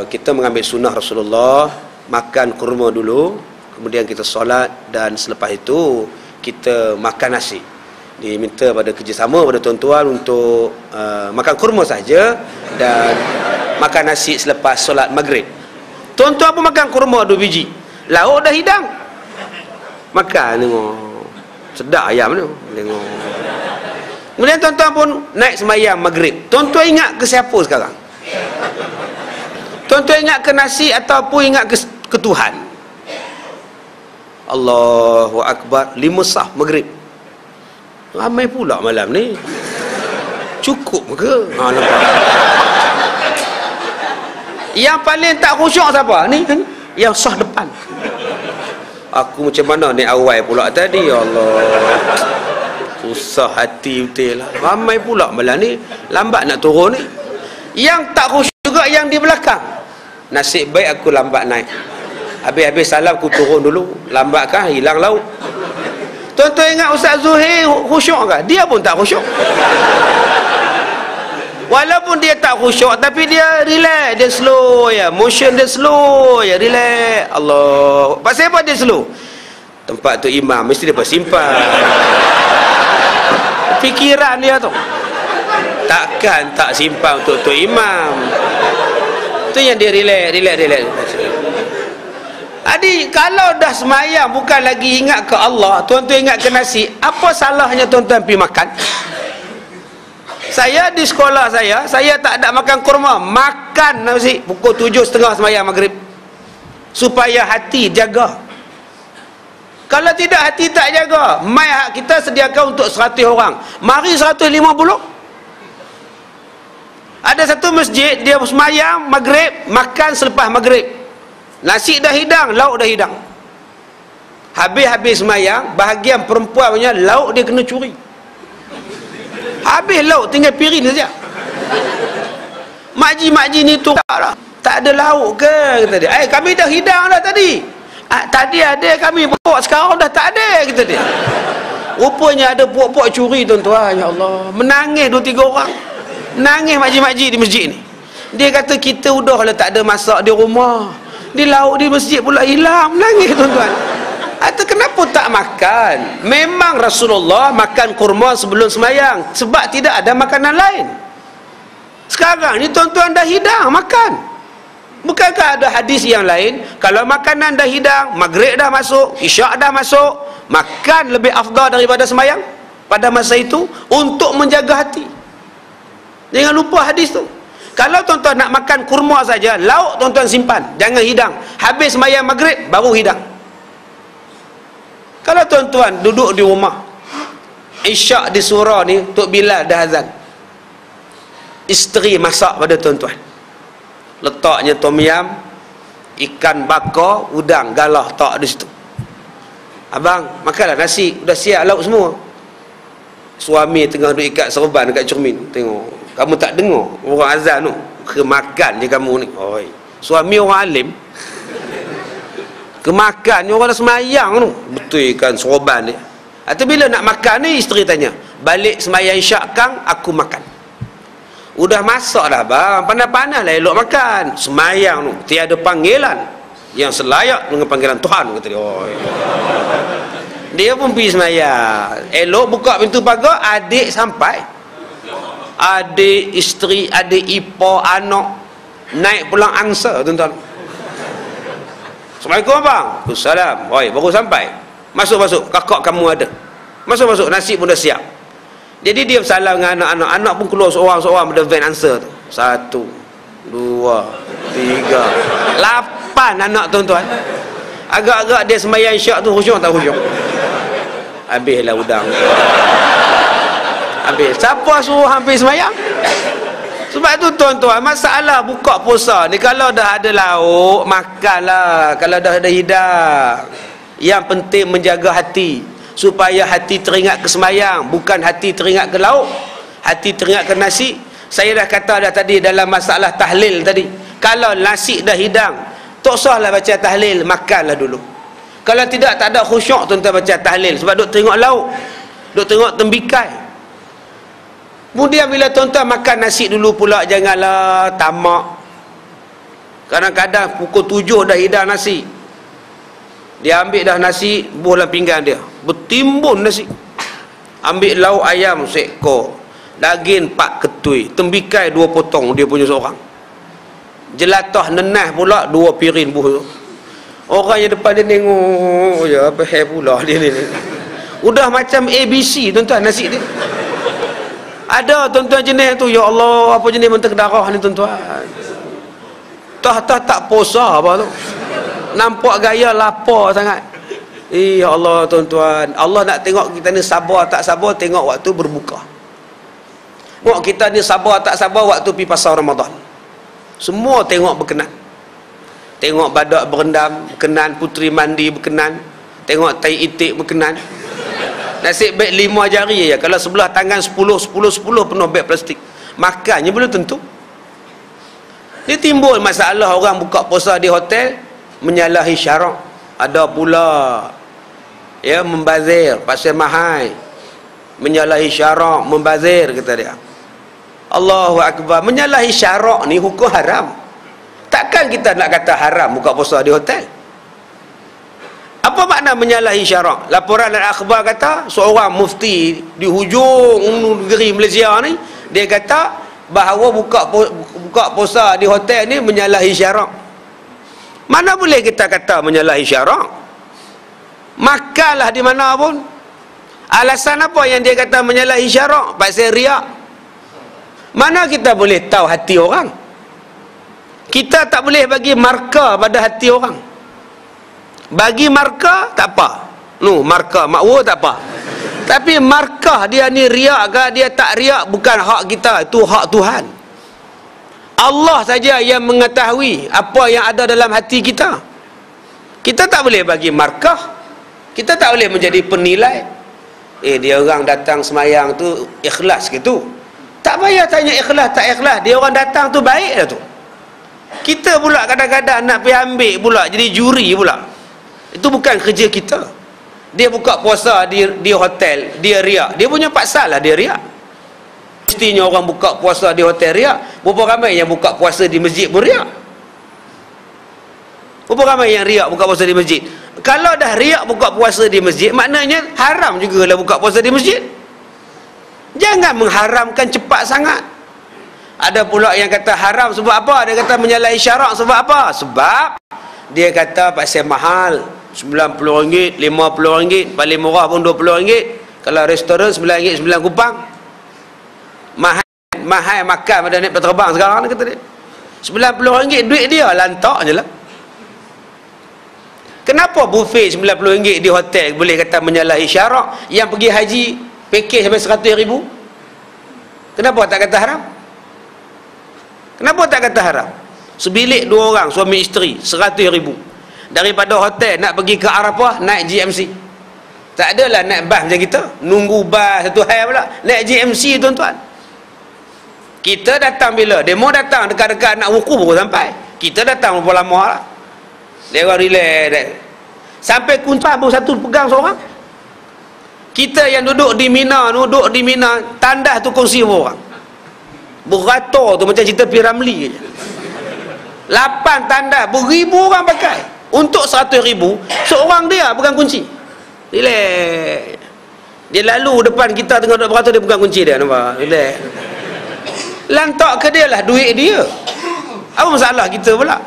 S1: kita mengambil sunnah Rasulullah, makan kurma dulu, kemudian kita solat, dan selepas itu kita makan nasi. Diminta pada kerjasama pada tuan-tuan untuk makan kurma saja dan makan nasi selepas solat maghrib. Tuan-tuan pun makan kurma 2 biji, lauk dah hidang, makan, tengok sedap ayam tu, tengok. Kemudian tuan-tuan pun naik semayang maghrib. Tuan-tuan ingat ke siapa sekarang? Tuan-tuan ingat ke nasi ataupun ingat ke Tuhan? Allahu Akbar, 5 sah maghrib. Ramai pula malam ni. Cukup ke? Nampak. Yang paling tak khusyuk siapa? Ni yang sah depan. Aku macam mana ni awal pula tadi, ya Allah. Susah hati betul lah. Ramai pula malam ni, lambat nak turun ni. Yang tak khusyuk juga yang di belakang. Nasib baik aku lambat naik. Habis-habis salam aku turun dulu. Lambat kan, hilang lauk. Tuan-tuan ingat Ustaz Zuhir khusyuk ke? Dia pun tak khusyuk. Walaupun dia tak khusyuk, tapi dia relax, dia slow ya, motion dia slow ya, relax. Allah. Pasal apa dia slow? Tempat tu imam mesti dia bersimpan. Fikiran dia tu. Takkan tak simpan untuk tu imam. Tu yang dia relax. Jadi kalau dah semayang bukan lagi ingat ke Allah, tuan-tuan ingat ke nasi, apa salahnya tuan-tuan pergi makan? Saya di sekolah saya tak ada makan kurma, makan nasi pukul 7.30 semayang maghrib, supaya hati jaga. Kalau tidak hati tak jaga, mai kita sediakan untuk 100 orang, mari 150. Ada satu masjid dia semayang maghrib, makan selepas maghrib, nasi dah hidang, lauk dah hidang. Habis semayang, bahagian perempuan punya lauk dia kena curi. Habis lauk, tinggal piring saja. Makji ni tu tak ada lauk ke? Kata dia. Kami dah hidang dah tadi. Tadi ada, kami bawa, sekarang dah tak ada, kata dia. Rupanya ada puak-puak curi tuan-tuan. Ya Allah, menangis 2-3 orang. Menangis makcik-makcik di masjid ni. Dia kata kita udahlah tak ada masak di rumah, di lauk di masjid pula hilang. Menangis tuan-tuan. Atau kenapa tak makan? Memang Rasulullah makan kurma sebelum semayang sebab tidak ada makanan lain. Sekarang ni tuan-tuan dah hidang makan. Bukankah ada hadis yang lain, kalau makanan dah hidang, maghrib dah masuk, isyak dah masuk, makan lebih afdal daripada semayang pada masa itu untuk menjaga hati. Jangan lupa hadis tu. Kalau tuan-tuan nak makan kurma saja, lauk tuan-tuan simpan, jangan hidang. Habis semayang maghrib baru hidang. Kalau tuan-tuan duduk di rumah, isyak di surau ni, Tok Bilal dah azan, isteri masak pada tuan-tuan, letaknya tom yam, ikan bakar, udang, galah tak di situ. Abang, makanlah nasi, dah siap lauk semua. Suami tengah duduk ikat serban dekat cermin, tengok. Kamu tak dengar orang azan tu, kemakan je kamu ni. Oi, suami orang alim, kemakan ni orang dah semayang tu, betulkan serban dia. Atau bila nak makan ni, isteri tanya, balik semayang isyak kang, aku makan. Udah masak dah bang, panas-panas lah elok makan. Semayang tu tiada panggilan yang selayak dengan panggilan Tuhan, kata dia. Oi, dia pun pergi semayang. Elok buka pintu pagar, adik sampai, adik, isteri, adik ipar, anak naik pulang angsa tuan-tuan. Assalamualaikum abang. Waalaikumsalam. Oi, baru sampai. Masuk-masuk, kakak kamu ada. Masuk-masuk, nasi pun dah siap. Jadi dia bersalam dengan anak-anak. Anak pun keluar seorang-seorang pada van answer tu. 1, 2, 3, 8 anak tuan-tuan. Agak-agak dia sembahyang isyak tu khusyuk tak khusyuk? Habislah udang. Habis. Siapa suruh hampir sembahyang? Sebab tu tuan-tuan, masalah buka puasa ni, kalau dah ada lauk, makanlah. Kalau dah ada hidang, yang penting menjaga hati, supaya hati teringat ke sembahyang, bukan hati teringat ke lauk, hati teringat ke nasi. Saya dah kata dah tadi dalam masalah tahlil tadi, kalau nasi dah hidang, tak usahlah baca tahlil, makanlah dulu. Kalau tidak, tak ada khusyuk tuan-tuan baca tahlil, sebab duk tengok lauk, duk tengok tembikai. Kemudian bila tuan-tuan makan nasi dulu pula, janganlah tamak. Kadang-kadang pukul 7 dah hidang nasi, dia ambil dah nasi, buh dalam pinggan dia, bertimbun nasi. Ambil lauk ayam seekor, daging 4 ketui, tembikai 2 potong dia punya seorang, jelatah nenah pula 2 piring buh. Orang yang depan dia tengok, ya apa hai pula dia ni. Udah macam ABC tuan-tuan nasi dia. Ada tuan-tuan jenis tu, ya Allah, apa jenis mentah darah ni tuan-tuan. Tak puasa apa tu, nampak gaya lapar sangat. Ya Allah tuan-tuan, Allah nak tengok kita ni sabar tak sabar, tengok waktu berbuka. Tengok kita ni sabar tak sabar waktu pergi pasar Ramadan. Semua tengok berkenan. Tengok badak berendam berkenan, puteri mandi berkenan, tengok tai itik berkenan. Nasib baik 5 jari je, kalau sebelah tangan 10 penuh beg plastik, makannya belum tentu. Dia timbul masalah orang buka puasa di hotel menyalahi syarak. Ada pula ya membazir, pasal mahal, menyalahi syarak, membazir kata dia. Allahu akbar, menyalahi syarak ni hukum haram. Takkan kita nak kata haram buka puasa di hotel? Apa makna menyalahi syarak? Laporan Al-Akhbar kata seorang mufti di hujung negeri Malaysia ni, dia kata bahawa buka puasa di hotel ni menyalahi syarak. Mana boleh kita kata menyalahi syarak? Makanlah di mana pun. Alasan apa yang dia kata menyalahi syarak? Pasal riak. Mana kita boleh tahu hati orang? Kita tak boleh bagi markah pada hati orang. Bagi markah tak apa, markah makwa tak apa, tapi markah dia ni riak ke dia tak riak, bukan hak kita, itu hak Tuhan. Allah saja yang mengetahui apa yang ada dalam hati kita. Kita tak boleh bagi markah, kita tak boleh menjadi penilai. Dia orang datang semayang tu ikhlas gitu, tak payah tanya ikhlas tak ikhlas, dia orang datang tu baik dah tu. Kita pula kadang-kadang nak pergi ambil pula, jadi juri pula. Itu bukan kerja kita. Dia buka puasa di hotel, dia riak. Dia punya pasal lah dia riak. Mestinya orang buka puasa di hotel riak. Berapa ramai yang buka puasa di masjid pun riak? Berapa ramai yang riak buka puasa di masjid? Kalau dah riak buka puasa di masjid, maknanya haram juga lah buka puasa di masjid. Jangan mengharamkan cepat sangat. Ada pula yang kata haram sebab apa? Dia kata menyalahi syarak sebab apa? Sebab dia kata pasal mahal, RM90, RM50, paling murah pun RM20. Kalau restoran RM9, 9 kupang. Mahal makan pada naik terbang sekarang ni, kata dia. RM90 duit dia lantak je lah. Kenapa buffet RM90 di hotel boleh kata menyalahi syarak? Yang pergi haji pakej sampai RM100,000, kenapa tak kata haram? Kenapa tak kata haram? Sebilik 2 orang suami isteri RM100,000. Daripada hotel nak pergi ke Arafah naik GMC. Tak adalah naik bas macam kita, nunggu bas satu hari pula. Naik GMC tuan-tuan. Kita datang bila? Demo datang dekat-dekat nak wukuf baru sampai. Kita datang berapa lama lah. Dia orang relax. Sampai kunci baru satu pegang seorang. Kita yang duduk di Mina, tandas tu kongsi orang. Beratur tu macam cerita Piramli je. 8 tandas, beribu orang pakai. Untuk RM100,000, seorang dia pegang kunci. Relax. Dia lalu depan kita tengah duduk beratur, dia pegang kunci dia, nampak? Relax. Lantak ke dia lah, duit dia. Apa masalah kita pula?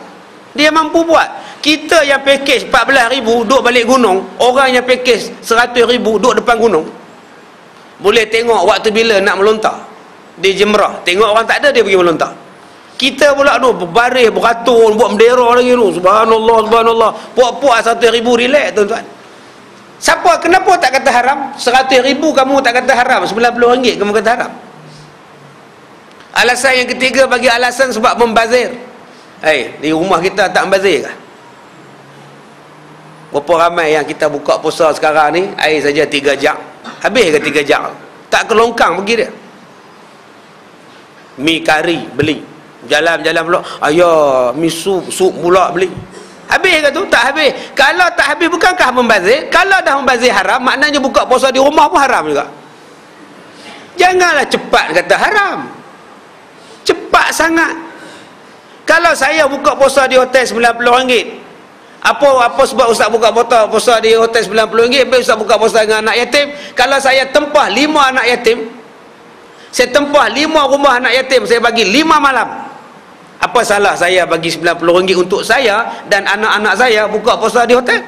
S1: Dia mampu buat. Kita yang pakej RM14,000 duduk balik gunung, orang yang pakej RM100,000 duduk depan gunung, boleh tengok waktu bila nak melontar di Jemrah. Tengok orang tak ada, dia pergi melontar. Kita pula tu berbaris, beratur, buat bendera lagi tu. Subhanallah, subhanallah. Puak-puak RM100,000 relax tuan-tuan. Siapa, kenapa tak kata haram? RM100,000 kamu tak kata haram, RM90 kamu kata haram. Alasan yang ketiga bagi alasan sebab membazir. Di rumah kita tak membazir kah? Berapa ramai yang kita buka puasa sekarang ni, air saja 3 jam. Habis ke 3 jam? Tak kelongkang pergi dia. Mi kari beli. Jalan-jalan pula, ayah, mi sup pula beli. Habis ke tu? Tak habis. Kalau tak habis, bukankah membazir? Kalau dah membazir haram, maknanya buka puasa di rumah pun haram juga. Janganlah cepat kata haram. Cepat sangat. Kalau saya buka puasa di hotel RM90, apa sebab ustaz buka puasa di hotel RM90? Habis ustaz buka puasa dengan anak yatim. Kalau saya tempah 5 anak yatim, saya tempah 5 rumah anak yatim, saya bagi 5 malam. Apa salah saya bagi RM90 untuk saya dan anak-anak saya buka puasa di hotel?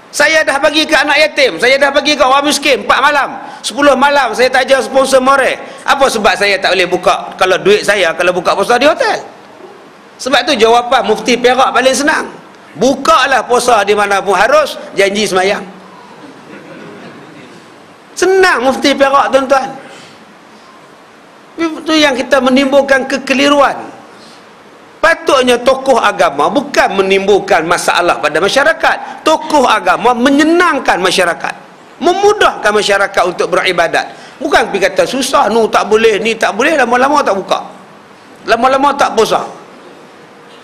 S1: Saya dah bagi ke anak yatim, saya dah bagi ke orang miskin 4 malam, 10 malam saya tak ada sponsor more. Apa sebab saya tak boleh buka kalau duit saya kalau buka puasa di hotel? Sebab tu jawapan Mufti Perak paling senang. Bukalah puasa di mana pun, harus janji semayang. Senang Mufti Perak tuan-tuan. Itu yang kita menimbulkan kekeliruan. Patutnya tokoh agama bukan menimbulkan masalah pada masyarakat. Tokoh agama menyenangkan masyarakat, memudahkan masyarakat untuk beribadat. Bukan pergi kata susah, tak boleh, ni tak boleh, lama-lama tak buka, lama-lama tak puasa.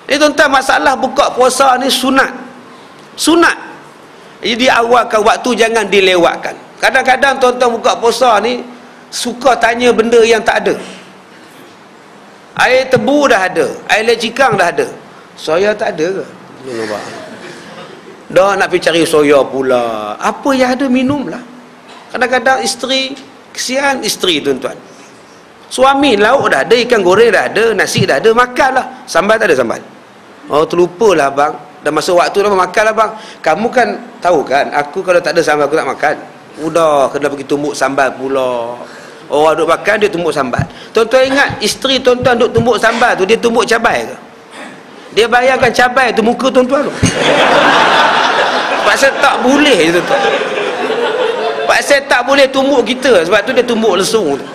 S1: Ini tuan-tuan, masalah buka puasa ni sunat. Jadi awalkan waktu, jangan dilewatkan. Kadang-kadang tuan-tuan buka puasa ni suka tanya benda yang tak ada. Air tebu dah ada, air lecikang dah ada, soya tak ada ke? Dah nak pergi cari soya pula. Apa yang ada minumlah. Kadang-kadang isteri, kesian isteri tuan-tuan. Suami lauk dah ada, ikan goreng dah ada, nasi dah ada, makanlah. Sambal tak ada sambal. Oh, terlupalah bang. Dah masa waktu dah makanlah bang. Kamu kan tahu kan, aku kalau tak ada sambal aku tak makan. Udah kena pergi tumbuk sambal pula. Orang duk makan, dia tumbuk sambal. Tuan-tuan ingat, isteri tuan-tuan duk tumbuk sambal tu, dia tumbuk cabai ke? Dia bayarkan cabai tu muka tuan-tuan tu. Pasal tak boleh je tuan-tuan. Pasal tak boleh tumbuk kita, sebab tu dia tumbuk lesung tu.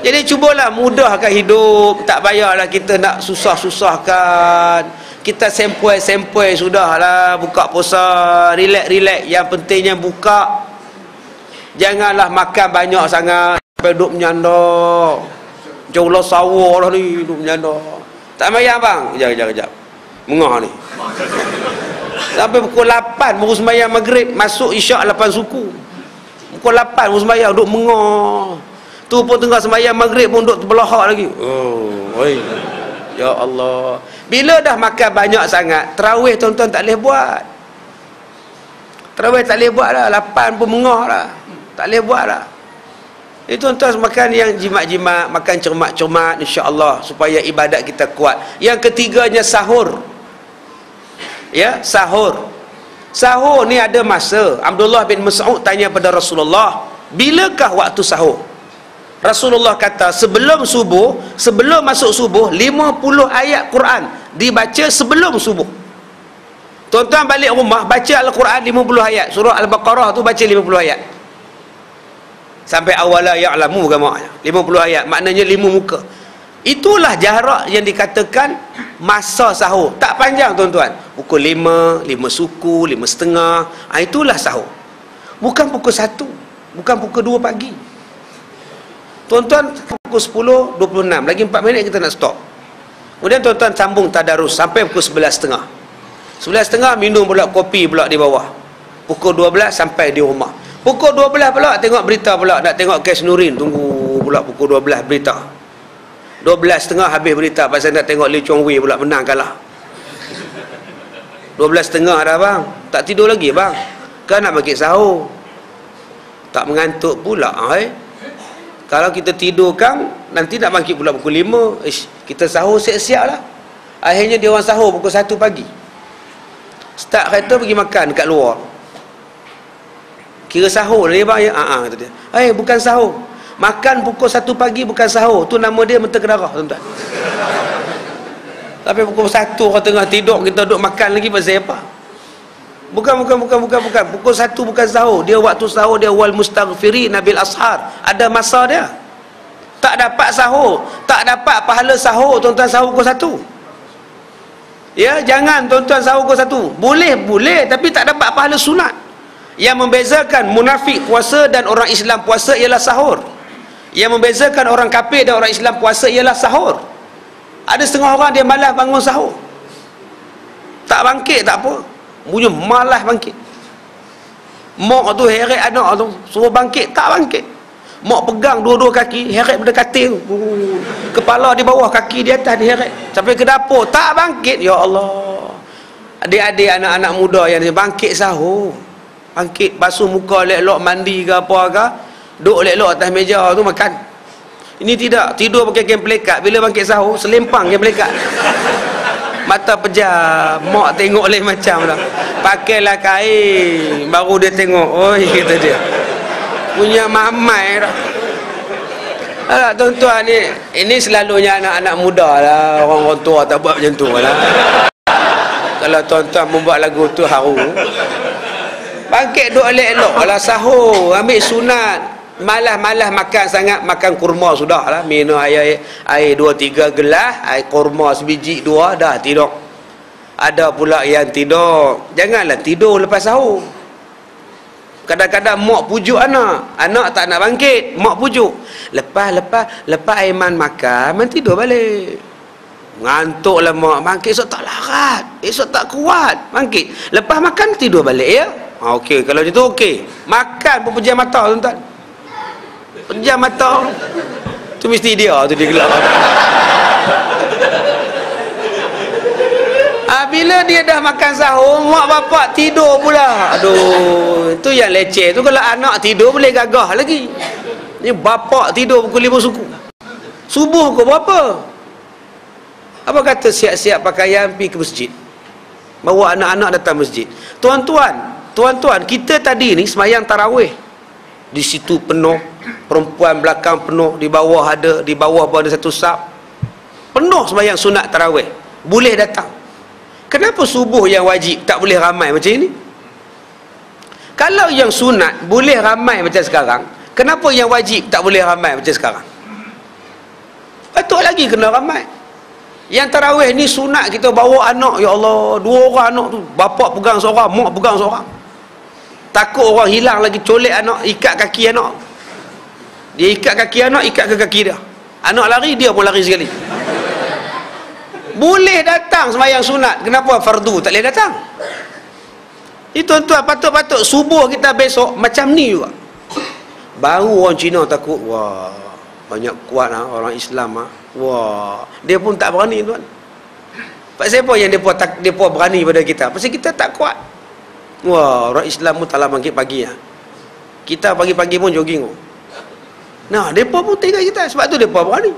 S1: Jadi cubalah mudahkan hidup. Tak payahlah kita nak susah-susahkan. Kita sempoi-sempoi sudahlah. Buka puasa, relax-relax. Yang pentingnya buka. Janganlah makan banyak sangat sampai duduk menyanda. Jauhlah sawah lah ni, duduk menyanda. Tak payah bang. Kejap. Mengah ni. Sampai pukul 8 baru sembahyang maghrib, masuk isyak 8 suku. Pukul 8 baru sembahyang, duduk mengor. Tu pun tengah sembahyang maghrib pun duduk terbelahak lagi. Oh, oi. Ya Allah. Bila dah makan banyak sangat, tarawih tuan-tuan tak boleh buat. Tarawih tak boleh buat dah. 8 pun mengor dah. Tak boleh buat dah. Itu tuan-tuan makan yang jimat-jimat, makan cermat-cermat, insya-Allah, supaya ibadat kita kuat. Yang ketiganya sahur. Ya, sahur. Sahur ni ada masa. Abdullah bin Mas'ud tanya pada Rasulullah, bilakah waktu sahur? Rasulullah kata, sebelum subuh, sebelum masuk subuh, 50 ayat Quran dibaca sebelum subuh. Tuan-tuan balik rumah, baca Al-Quran 50 ayat. Surah Al-Baqarah tu baca 50 ayat. Sampai awala ya'lamu gamanya. 50 ayat, maknanya 5 muka. Itulah jarak yang dikatakan masa sahur. Tak panjang tuan-tuan. Pukul 5, 5 suku, 5 setengah. Itulah sahur. Bukan pukul 1, bukan pukul 2 pagi. Tuan-tuan pukul 10, 26. Lagi 4 minit kita nak stop. Kemudian tuan-tuan sambung tadarus sampai pukul 11 setengah. 11 setengah minum pula kopi pula di bawah. Pukul 12 sampai di rumah. Pukul 12 pula tengok berita pula. Nak tengok kes Nurin. Tunggu pula pukul 12 berita. 12.30 habis berita pasal nak tengok Lee Chong Wei pula menang kalah. 12.30 dah bang. Tak tidur lagi bang. Kan nak bangkit sahur. Tak mengantuk pula. Kalau kita tidur kan, nanti nak bangkit pula pukul 5. Kita sahur siap-siap lah. Akhirnya dia orang sahur pukul 1 pagi. Start kereta pergi makan dekat luar. Kira sahur dia bang. Kata dia. Bukan sahur. Makan pukul 1 pagi bukan sahur. Tu nama dia mentega darah tuan-tuan. Tapi pukul 1 orang tengah tidur, kita duduk makan lagi pasal apa? Bukan. Pukul 1 bukan sahur. Dia waktu sahur dia wal mustaghfiri nabil ashar. Ada masa dia. Tak dapat sahur, tak dapat pahala sahur tuan-tuan sahur pukul 1. Ya, jangan tuan-tuan sahur pukul 1. Boleh tapi tak dapat pahala sunat. Yang membezakan munafik puasa dan orang Islam puasa ialah sahur. Yang membezakan orang kafir dan orang Islam puasa ialah sahur. Ada setengah orang dia malas bangun sahur. Tak bangkit tak apa. Punya malas bangkit. Mak tu heret anak tu, suruh bangkit, tak bangkit. Mak pegang dua-dua kaki, heret pada katil. Kepala di bawah, kaki di atas, dia heret. Sampai ke dapur, tak bangkit. Ya Allah. Adik-adik anak-anak muda yang dia bangkit sahur. Bangkit, basuh muka, lelok mandi ke apa ke, duduk lelok atas meja tu makan. Ini tidak, tidur pakai kain pelekat. Bila bangkit sahur, selempang kain pelekat. Mata pejam, mak tengok lain macam dah. Pakailah kain, baru dia tengok. Oi, kata dia. Punya mamai dah. Alah tuan-tuan ni, ini selalunya anak-anak muda lah. Orang-orang tua tak buat macam tu lah. Kalau tuan-tuan membuat lagu tu haru. Bangkit duk elok-elok lah sahur, ambil sunat. Malas-malas makan sangat, makan kurma sudah lah. Minum air 2-3 gelas, air kurma sebiji 2, dah tidur. Ada pula yang tidur. Janganlah tidur lepas sahur. Kadang-kadang mak pujuk anak tak nak bangkit, mak pujuk. Lepas Aiman makan, Aiman tidur balik. Ngantuklah mak, bangkit esok tak larat, esok tak kuat, bangkit. Lepas makan tidur balik ya. Okey, kalau macam tu okey. Makan pun pejam mata tuan-tuan. Pejam mata. Tu mesti dia tu dia gelap. Bila dia dah makan sahur, mak bapak tidur pula. Aduh, tu yang leceh tu. Kalau anak tidur boleh gagah lagi. Ni bapak tidur pukul 5 suku. Subuh ke berapa? Apa kata siap-siap pakaian pergi ke masjid, bawa anak-anak datang masjid. Tuan-tuan, kita tadi ni sembahyang tarawih. Di situ penuh, perempuan belakang penuh, di bawah ada, di bawah pun ada satu sap. Penuh sembahyang sunat tarawih. Boleh datang. Kenapa subuh yang wajib tak boleh ramai macam ini? Kalau yang sunat boleh ramai macam sekarang, kenapa yang wajib tak boleh ramai macam sekarang? Patut lagi kena ramai. Yang tarawih ni sunat kita bawa anak, ya Allah, 2 orang anak tu, bapak pegang seorang, mak pegang seorang. Takut orang hilang lagi, colek anak, ikat kaki anak. Dia ikat kaki anak, ikat ke kaki dia. Anak lari, dia pun lari sekali. Boleh datang sembahyang sunat, kenapa fardu tak boleh datang? Ini tuan-tuan, patut-patut subuh kita besok macam ni juga. Baru orang Cina takut, wah, banyak kuat orang Islam wah, dia pun tak berani tuan. Pasal apa yang depa berani pada kita? Pasal kita tak kuat. Wah, orang Islam pun tak lama pagi kita pagi-pagi pun jogging. Nah, depa pun tinggal kita, sebab tu depa berani.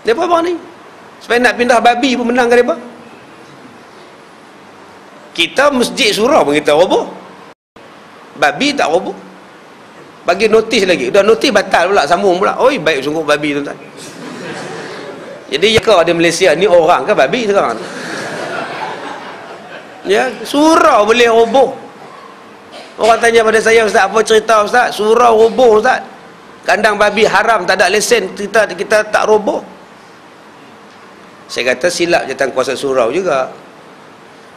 S1: Depa berani. Supaya nak pindah babi pun menang ke depa. Kita masjid surau pun kita roboh. Babi tak roboh. Bagi notis lagi. Dah notis batal pula, sambung pula. Oi, baik sungguh babi tuan-tuan. Jadi kau di Malaysia ni orang ke babi sekarang? Ya, surau boleh roboh. Orang tanya pada saya, ustaz, apa cerita ustaz? Surau roboh ustaz. Kandang babi haram, tak ada lesen, kita tak roboh. Saya kata silap jawatankuasa surau juga.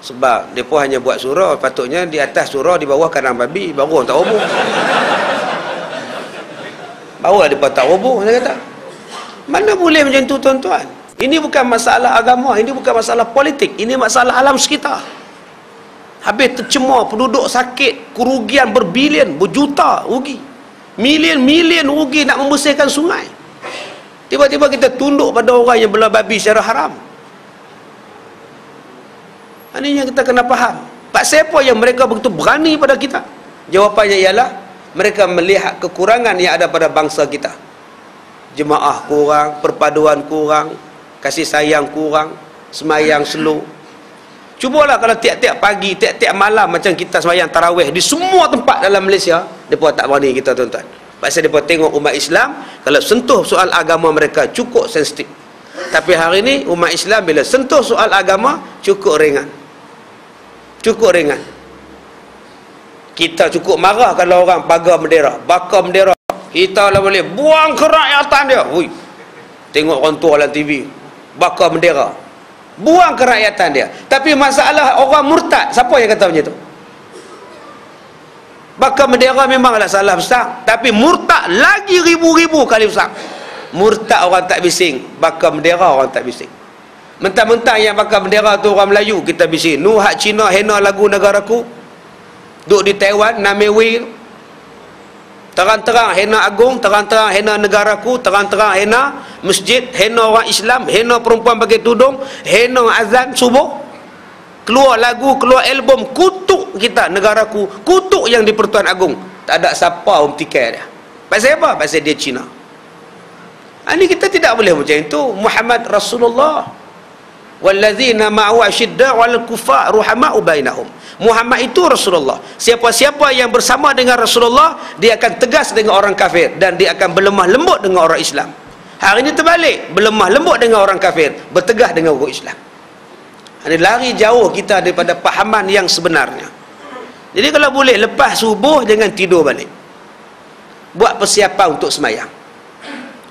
S1: Sebab mereka hanya buat surau, patutnya di atas surau, di bawah kandang babi, baru orang tak roboh. Barulah mereka tak roboh, saya kata. Mana boleh macam tu tuan-tuan? Ini bukan masalah agama, ini bukan masalah politik, ini masalah alam sekitar. Habis tercemar, penduduk sakit, kerugian berbilion, berjuta rugi. Milion-milion rugi nak membersihkan sungai. Tiba-tiba kita tunduk pada orang yang belah babi secara haram. Ini yang kita kena faham. Pak siapa yang mereka begitu berani pada kita? Jawapannya ialah mereka melihat kekurangan yang ada pada bangsa kita. Jemaah kurang, perpaduan kurang, kasih sayang kurang, semayang slow. Cubalah kalau tiap-tiap pagi, tiap-tiap malam macam kita semayang tarawih di semua tempat dalam Malaysia, mereka tak berani kita tuan-tuan. Pasal mereka tengok umat Islam, kalau sentuh soal agama mereka cukup sensitif. Tapi hari ini umat Islam bila sentuh soal agama cukup ringan. Cukup ringan. Kita cukup marah kalau orang pagar bendera, bakar bendera. Kita lah boleh buang kerakyatan dia. Hui. Tengok orang tua dalam TV, bakar bendera. Buang kerakyatan dia. Tapi masalah orang murtad, siapa yang kata macam tu? Bakar bendera memanglah salah besar, tapi murtad lagi ribu-ribu kali besar. Murtad orang tak bising, bakar bendera orang tak bising. Mentang-mentang yang bakar bendera tu orang Melayu, kita bising. Nu hak Cina hena lagu negaraku. Duk di Taiwan, Namewi. Terang-terang hena agung, terang-terang hena negaraku, terang-terang hena masjid, hena orang Islam, hena perempuan pakai tudung, hena azan subuh. Keluar lagu, keluar album, kutuk kita, negaraku, kutuk yang di Pertuan Agong. Tak ada siapa tikai dia. Pasal apa? Pasal dia Cina. Ini kita tidak boleh macam itu. Muhammad Rasulullah. Wallazina ma'u asyidda' wal kuffar ruhama'u bainahum. Muhammad itu Rasulullah. Siapa-siapa yang bersama dengan Rasulullah, dia akan tegas dengan orang kafir dan dia akan berlemah lembut dengan orang Islam. Hari ini terbalik, berlemah lembut dengan orang kafir, bertegas dengan orang Islam. Ini lari jauh kita daripada pahaman yang sebenarnya. Jadi kalau boleh lepas subuh jangan tidur balik. Buat persiapan untuk semayang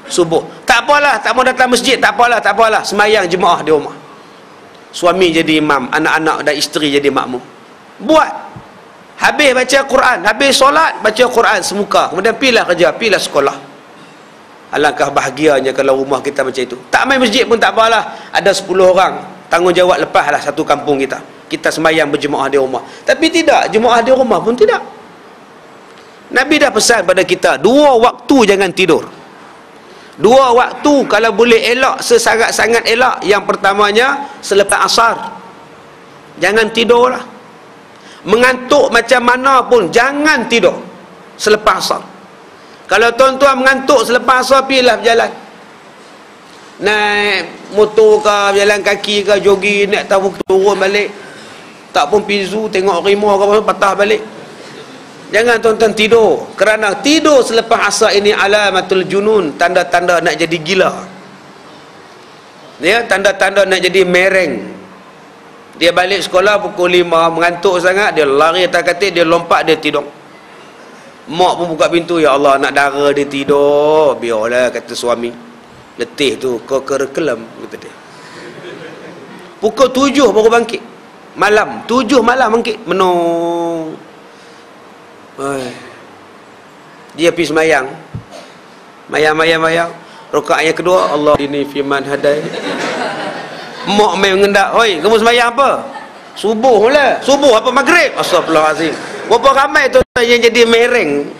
S1: subuh. Tak apalah, tak mau datang masjid, tak apalah, semayang jemaah di rumah. Suami jadi imam, anak-anak dan isteri jadi makmum. Buat. Habis baca Quran, habis solat baca Quran semuka. Kemudian pilah kerja, pilah sekolah. Alangkah bahagianya kalau rumah kita macam itu. Tak main masjid pun tak apalah. Ada 10 orang, tanggungjawab lepaslah satu kampung kita. Kita semayang berjemaah di rumah. Tapi tidak, jemaah di rumah pun tidak. Nabi dah pesan pada kita, 2 waktu jangan tidur. 2 waktu kalau boleh elak, sesangat-sangat elak. Yang pertamanya selepas asar. Jangan tidurlah. Mengantuk macam mana pun jangan tidur selepas asar. Kalau tuan-tuan mengantuk selepas asar, pergilah berjalan. Naik motor ke, berjalan kaki ke, jogging, naik tahu turun balik. Tak pun pizu, tengok rimau ke apa, patah balik. Jangan tuan-tuan tidur. Kerana tidur selepas asar ini alamatul junun, tanda-tanda nak jadi gila. Ya, tanda-tanda nak jadi mereng. Dia balik sekolah pukul 5, mengantuk sangat, dia lari atas katil, dia lompat, dia tidur. Mak pun buka pintu, ya Allah, nak dara dia tidur. Biarlah, kata suami. Letih tu, kau kerekelam, kata dia. Pukul 7 baru bangkit. Malam, 7 malam bangkit. Menung. Dia pergi semayang. Mayang. Rakaat yang kedua, Allah ini firman hadai. Mak main mengendak, oi, kamu semayang apa? Subuh lah. Subuh apa maghrib? Astagfirullahalazim. Berapa ramai tuan-tuan yang jadi mereng.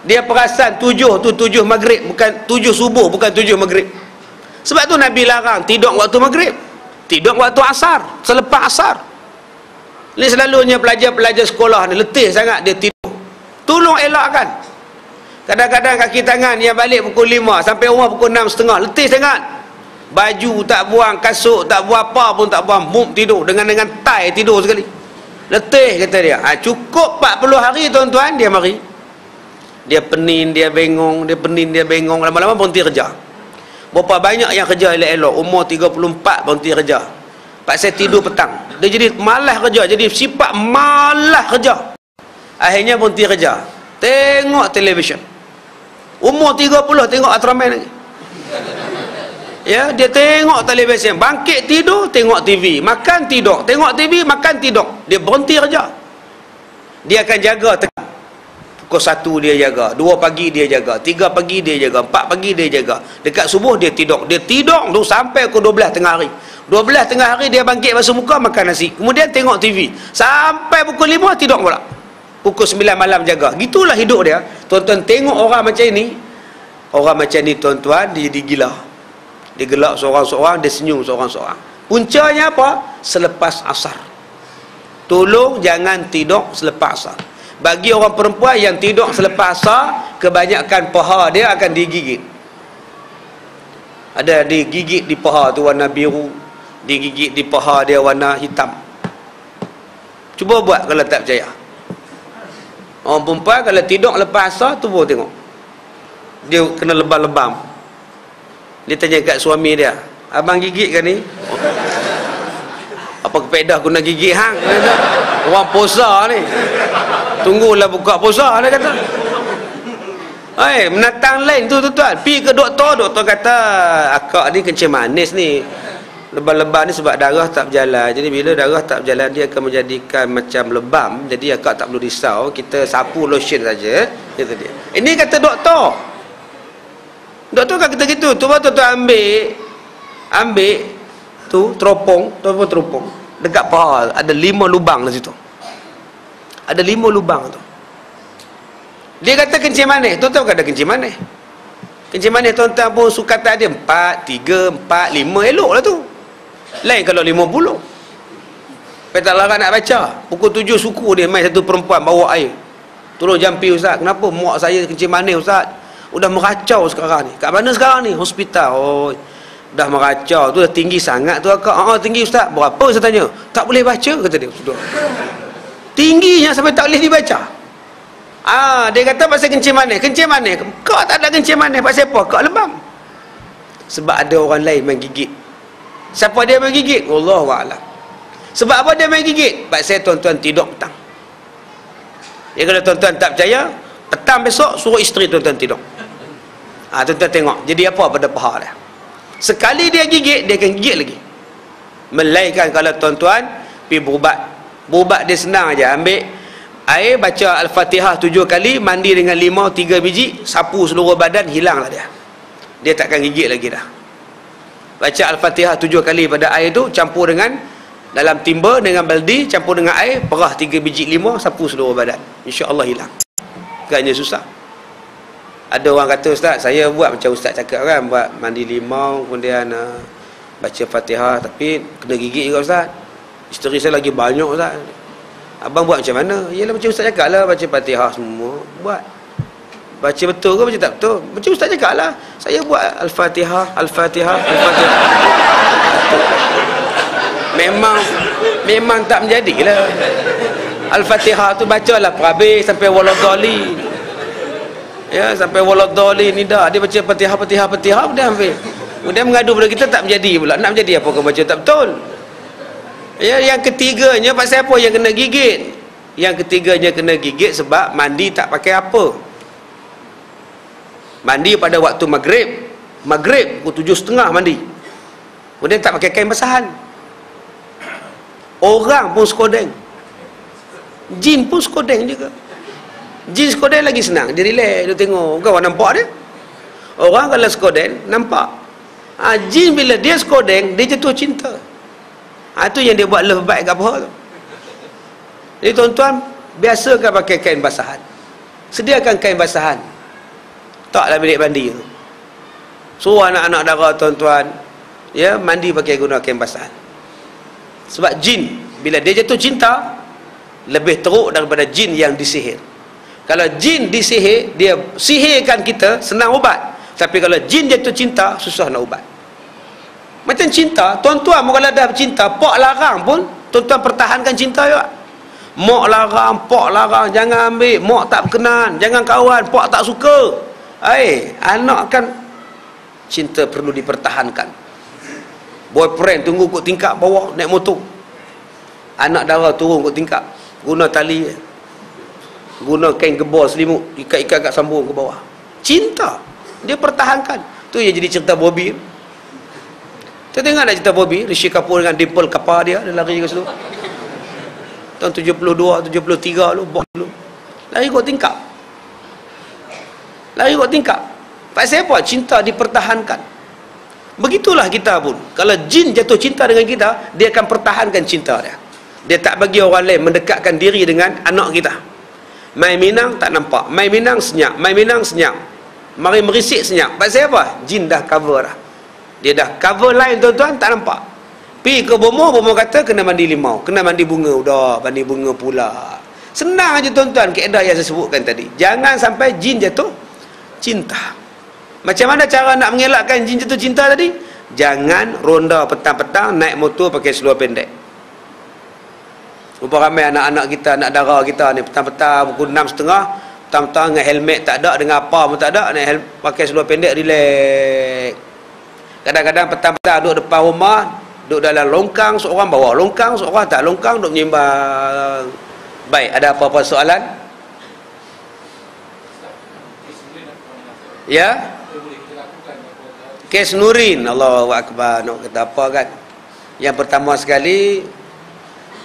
S1: Dia perasan 7 tu 7 maghrib, bukan 7 subuh, bukan 7 maghrib. Sebab tu Nabi larang tidur waktu maghrib, tidur waktu asar, selepas asar. Ni selalunya pelajar-pelajar sekolah ni letih sangat dia tidur. Tolong elakkan. Kadang-kadang kaki tangan yang balik pukul 5 sampai rumah pukul 6.30, letih sangat. Baju tak buang, kasut tak buang, apa pun tak buang, bum tidur dengan tai tidur sekali. Letih kata dia. Cukup 40 hari tuan-tuan dia mari. Dia pening, dia bengong, dia pening, dia bengong, lama-lama berhenti kerja. Berapa banyak yang kerja elok-elok, umur 34 berhenti kerja. Pak saya tidur petang. Dia jadi malas kerja, jadi sifat malas kerja. Akhirnya berhenti kerja. Tengok televisyen. Umur 30 tengok Ultraman lagi. Ya, dia tengok televisyen, bangkit tidur, tengok TV, makan tidur, tengok TV, makan tidur. Dia berhenti kerja. Dia akan jaga pukul 1 dia jaga, 2 pagi dia jaga, 3 pagi dia jaga, 4 pagi dia jaga. Dekat subuh dia tidur. Dia tidur tu sampai pukul 12 tengah hari. 12 tengah hari dia bangkit basuh muka, makan nasi. Kemudian tengok TV. Sampai pukul 5 tidur pula. Pukul 9 malam jaga. Gitulah hidup dia. Tuan-tuan tengok orang macam ni. Orang macam ni tuan-tuan dia jadi gila. Dia gelak seorang-seorang, dia senyum seorang-seorang. Puncanya apa? Selepas asar. Tolong jangan tidur selepas asar. Bagi orang perempuan yang tidur selepas asar, kebanyakan paha dia akan digigit. Ada digigit di paha tu warna biru, digigit di paha dia warna hitam. Cuba buat kalau tak percaya. Orang perempuan kalau tidur lepas asar, tu pun tengok dia kena lebam-lebam. Dia tanya kat suami dia, abang gigit kan ni? Apa kepedah aku nak gigit hang? Orang puasa ni, tunggulah buka puasa, dia kata. Menatang lain tu tuan, pergi ke doktor, doktor kata akak ni kencing manis ni, lebam-lebam ni sebab darah tak berjalan. Jadi bila darah tak berjalan, dia akan menjadikan macam lebam. Jadi akak tak perlu risau, kita sapu lotion saja, kata dia. Ini kata doktor. Doktor kata gitu. Tu tuan-tuan ambil tu teropong dekat paha ada 5 lubang di situ. Ada 5 lubang tu. Dia kata kencing manis. Tuan-tuan kata kencing manis. Kencing manis tuan-tuan pun sukatan dia 4, 3, 4, 5 eloklah tu. Lain kalau 50. Saya tak larang nak baca. Pukul 7 suku dia main satu perempuan bawa air. Tolong jampi ustaz. Kenapa muak saya kencing manis ustaz? Udah meracau sekarang ni. Kat mana sekarang ni? Hospital. Oh, dah meracau tu, dah tinggi sangat tu akak. Tinggi ustaz. Berapa saya tanya? Tak boleh baca kata dia. Sudah. Tingginya sampai tak boleh dibaca. Dia kata pasal kencing manis. Kencing manis. Kau tak ada kencing manis pasal apa? Kau lebam. Sebab ada orang lain main gigit. Siapa dia main gigit? Wallahualam. Sebab apa dia main gigit? Sebab saya tuan-tuan tidur petang. Ya, kalau tuan-tuan tak percaya, petang besok suruh isteri tuan-tuan tidur. Tuan-tuan tengok jadi apa pada paha dia. Sekali dia gigit, dia akan gigit lagi. Melainkan kalau tuan-tuan pergi berubat. Berubat dia senang aja. Ambil air, baca Al-Fatihah 7 kali, mandi dengan limau 3 biji, sapu seluruh badan, hilanglah dia. Dia takkan gigit lagi dah. Baca Al-Fatihah 7 kali pada air tu, campur dengan dalam timba dengan baldi, campur dengan air, perah 3 biji limau, sapu seluruh badan. InsyaAllah hilang. Bukannya susah. Ada orang kata ustaz, saya buat macam ustaz cakap kan, buat mandi limau, kemudian baca Fatihah, tapi kena gigit juga ustaz. Isteri saya lagi banyak ustaz. Abang buat macam mana? Yalah macam ustaz cakap lah, baca Fatihah semua, buat. Baca betul ke baca tak betul? Macam ustaz cakap lah, saya buat Al-Fatihah, Al-Fatihah, Al-Fatihah. Memang tak menjadilah. Al-Fatihah tu bacalah perhabis sampai waladhdallin. Ya, sampai waladhdallin ni dah. Dia baca Fatihah, dia ambil. Kemudian mengadu pada kita, tak menjadi pula. Nak menjadi apa kau baca tak betul? Ya, yang ketiganya pasal apa yang kena gigit? Yang ketiganya kena gigit sebab mandi tak pakai apa. Mandi pada waktu maghrib pukul 7.30 mandi. Kemudian tak pakai kain basahan. Orang pun skodeng. Jin pun skodeng juga. Jin skodeng lagi senang. Dia relax, dia tengok. Kau nampak dia? Orang kalau skodeng nampak. Jin bila dia skodeng, dia jatuh cinta. Itu yang dia buat love bite kat bawah tu. Jadi tuan-tuan, biasakan pakai kain basahan. Sediakan kain basahan. Taklah bilik mandi tu. Suruh anak-anak dara tuan-tuan, ya, mandi pakai guna kain basahan. Sebab jin, bila dia jatuh cinta, lebih teruk daripada jin yang disihir. Kalau jin disihir, dia sihirkan kita, senang ubat. Tapi kalau jin jatuh cinta, susah nak ubat. Macam cinta, tuan-tuan kalau dah cinta, pak larang pun tuan-tuan pertahankan cinta juga. Mak larang, pak larang, jangan ambil, mak tak berkenan, jangan kawan, pak tak suka. Anak kan cinta perlu dipertahankan. Boyfriend tunggu kot tingkap bawah naik motor, anak dara turun kot tingkap, guna tali, guna kain gebor selimut, ikat-ikat kat sambung ke bawah. Cinta dia pertahankan. Tu yang jadi cerita Bobby. Kita tengok nak cerita Bobby, Rishi Kapoor dengan dimple kapar dia lari ke situ. Tahun 72, 73 lu, lari kot tingkap. Lari kot tingkap. Pasal apa? Cinta dipertahankan. Begitulah kita pun. Kalau jin jatuh cinta dengan kita, dia akan pertahankan cinta dia. Dia tak bagi orang lain mendekatkan diri dengan anak kita. Mai Minang tak nampak, Mai Minang senyap, Mai Minang senyap, mari merisik senyap. Pasal apa? Jin dah cover dah. Dia dah cover line tuan-tuan, tak nampak. Pergi ke bomoh kata kena mandi limau, kena mandi bunga, udah mandi bunga pula. Senang aja tuan-tuan kaedah yang saya sebutkan tadi. Jangan sampai jin jatuh cinta. Macam mana cara nak mengelakkan jin jatuh cinta tadi? Jangan ronda petang-petang naik motor pakai seluar pendek. Rupa ramai anak-anak kita, anak dara kita ni petang-petang pukul 6.30, petang-petang dengan helmet tak ada, dengan apa pun tak ada, pakai seluar pendek relax. Kadang-kadang petang-petang duduk depan rumah, duduk dalam longkang, seorang bawa longkang, seorang tak longkang, duduk menyembang. Baik, ada apa-apa soalan? Ya? Kes Nurin, Allahu Akbar, nak kata apa kan? Yang pertama sekali,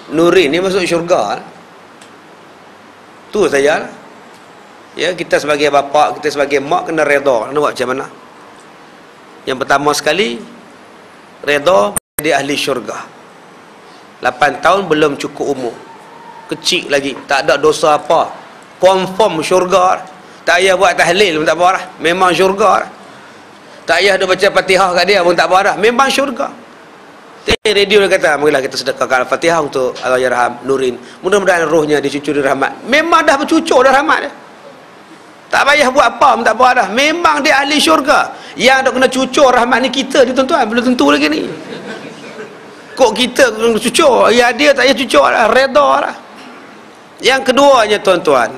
S1: Nurin ni masuk syurga. Tu saja. Ya, kita sebagai bapa, kita sebagai mak kena redha. Nak buat macam mana? Yang pertama sekali, redha dia ahli syurga. 8 tahun belum cukup umur, kecil lagi, tak ada dosa apa, confirm syurga. Tak payah buat tahlil pun tak apa dah, memang syurga dah. Tak payah dia baca Fatihah kat dia pun tak apa dah, memang syurga. Radio dia kata, marilah kita sedekahkan Al-Fatihah untuk Allahyarham Nurin, mudah-mudahan rohnya dicucuri rahmat. Memang dah bercucur dah rahmat dia. Tak payah buat apa pun tak apa dah, memang dia ahli syurga. Yang dah kena cucur rahmat ni kita ni tuan-tuan, belum tentu lagi ni. Kok kita kena cucur, ya dia tak payah cucur lah, redha lah. Yang keduanya tuan-tuan,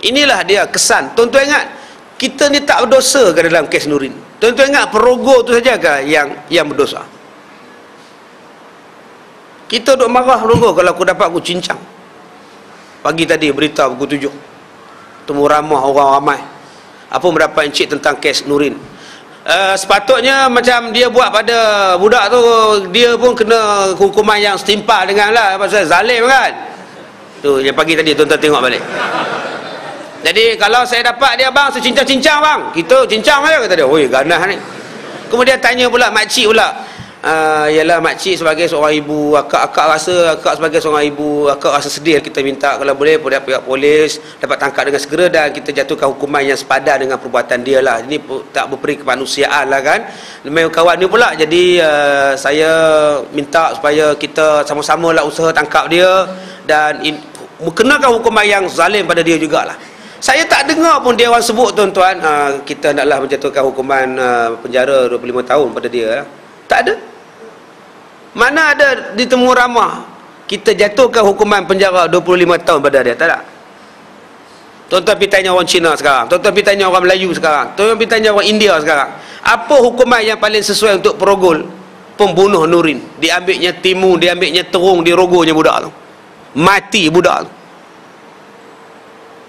S1: inilah dia kesan. Tuan-tuan ingat, kita ni tak berdosa ke dalam kes Nurin? Tuan-tuan ingat perogoh tu saja ke yang berdosa? Kita duk marah perogoh kalau aku dapat aku cincang. Pagi tadi berita pukul 7, temu ramah orang ramai, apa mendapat encik tentang kes Nurin. Sepatutnya macam dia buat pada budak tu, dia pun kena hukuman yang setimpal dengan lah, pasal zalim kan. Tu yang pagi tadi tuan-tuan tengok balik. Jadi kalau saya dapat dia, bang, saya cincang-cincang bang, kita cincang aja, kata dia. Oi, ganas ni. Kemudian tanya pula makcik pula, ialah makcik sebagai seorang ibu, akak sebagai seorang ibu, akak rasa sedih, kita minta kalau boleh pihak polis dapat tangkap dengan segera dan kita jatuhkan hukuman yang sepadan dengan perbuatan dia lah. Ini tak berperi kemanusiaan lah kan. Memang kawan ni pula, jadi saya minta supaya kita sama-sama lah usaha tangkap dia dan kenakan hukuman yang zalim pada dia jugalah. Saya tak dengar pun dia orang sebut tuan-tuan, kita naklah menjatuhkan hukuman penjara 25 tahun pada dia. Tak ada. Mana ada di temu ramah kita jatuhkan hukuman penjara 25 tahun pada dia? Tak ada. Tuan-tuan pergi tanya orang Cina sekarang, tuan-tuan pergi tanya orang Melayu sekarang, tuan-tuan pergi tanya orang India sekarang, apa hukuman yang paling sesuai untuk perogol pembunuh Nurin? Diambilnya timun, diambilnya terung, dirogonya budak tu, mati budak tu.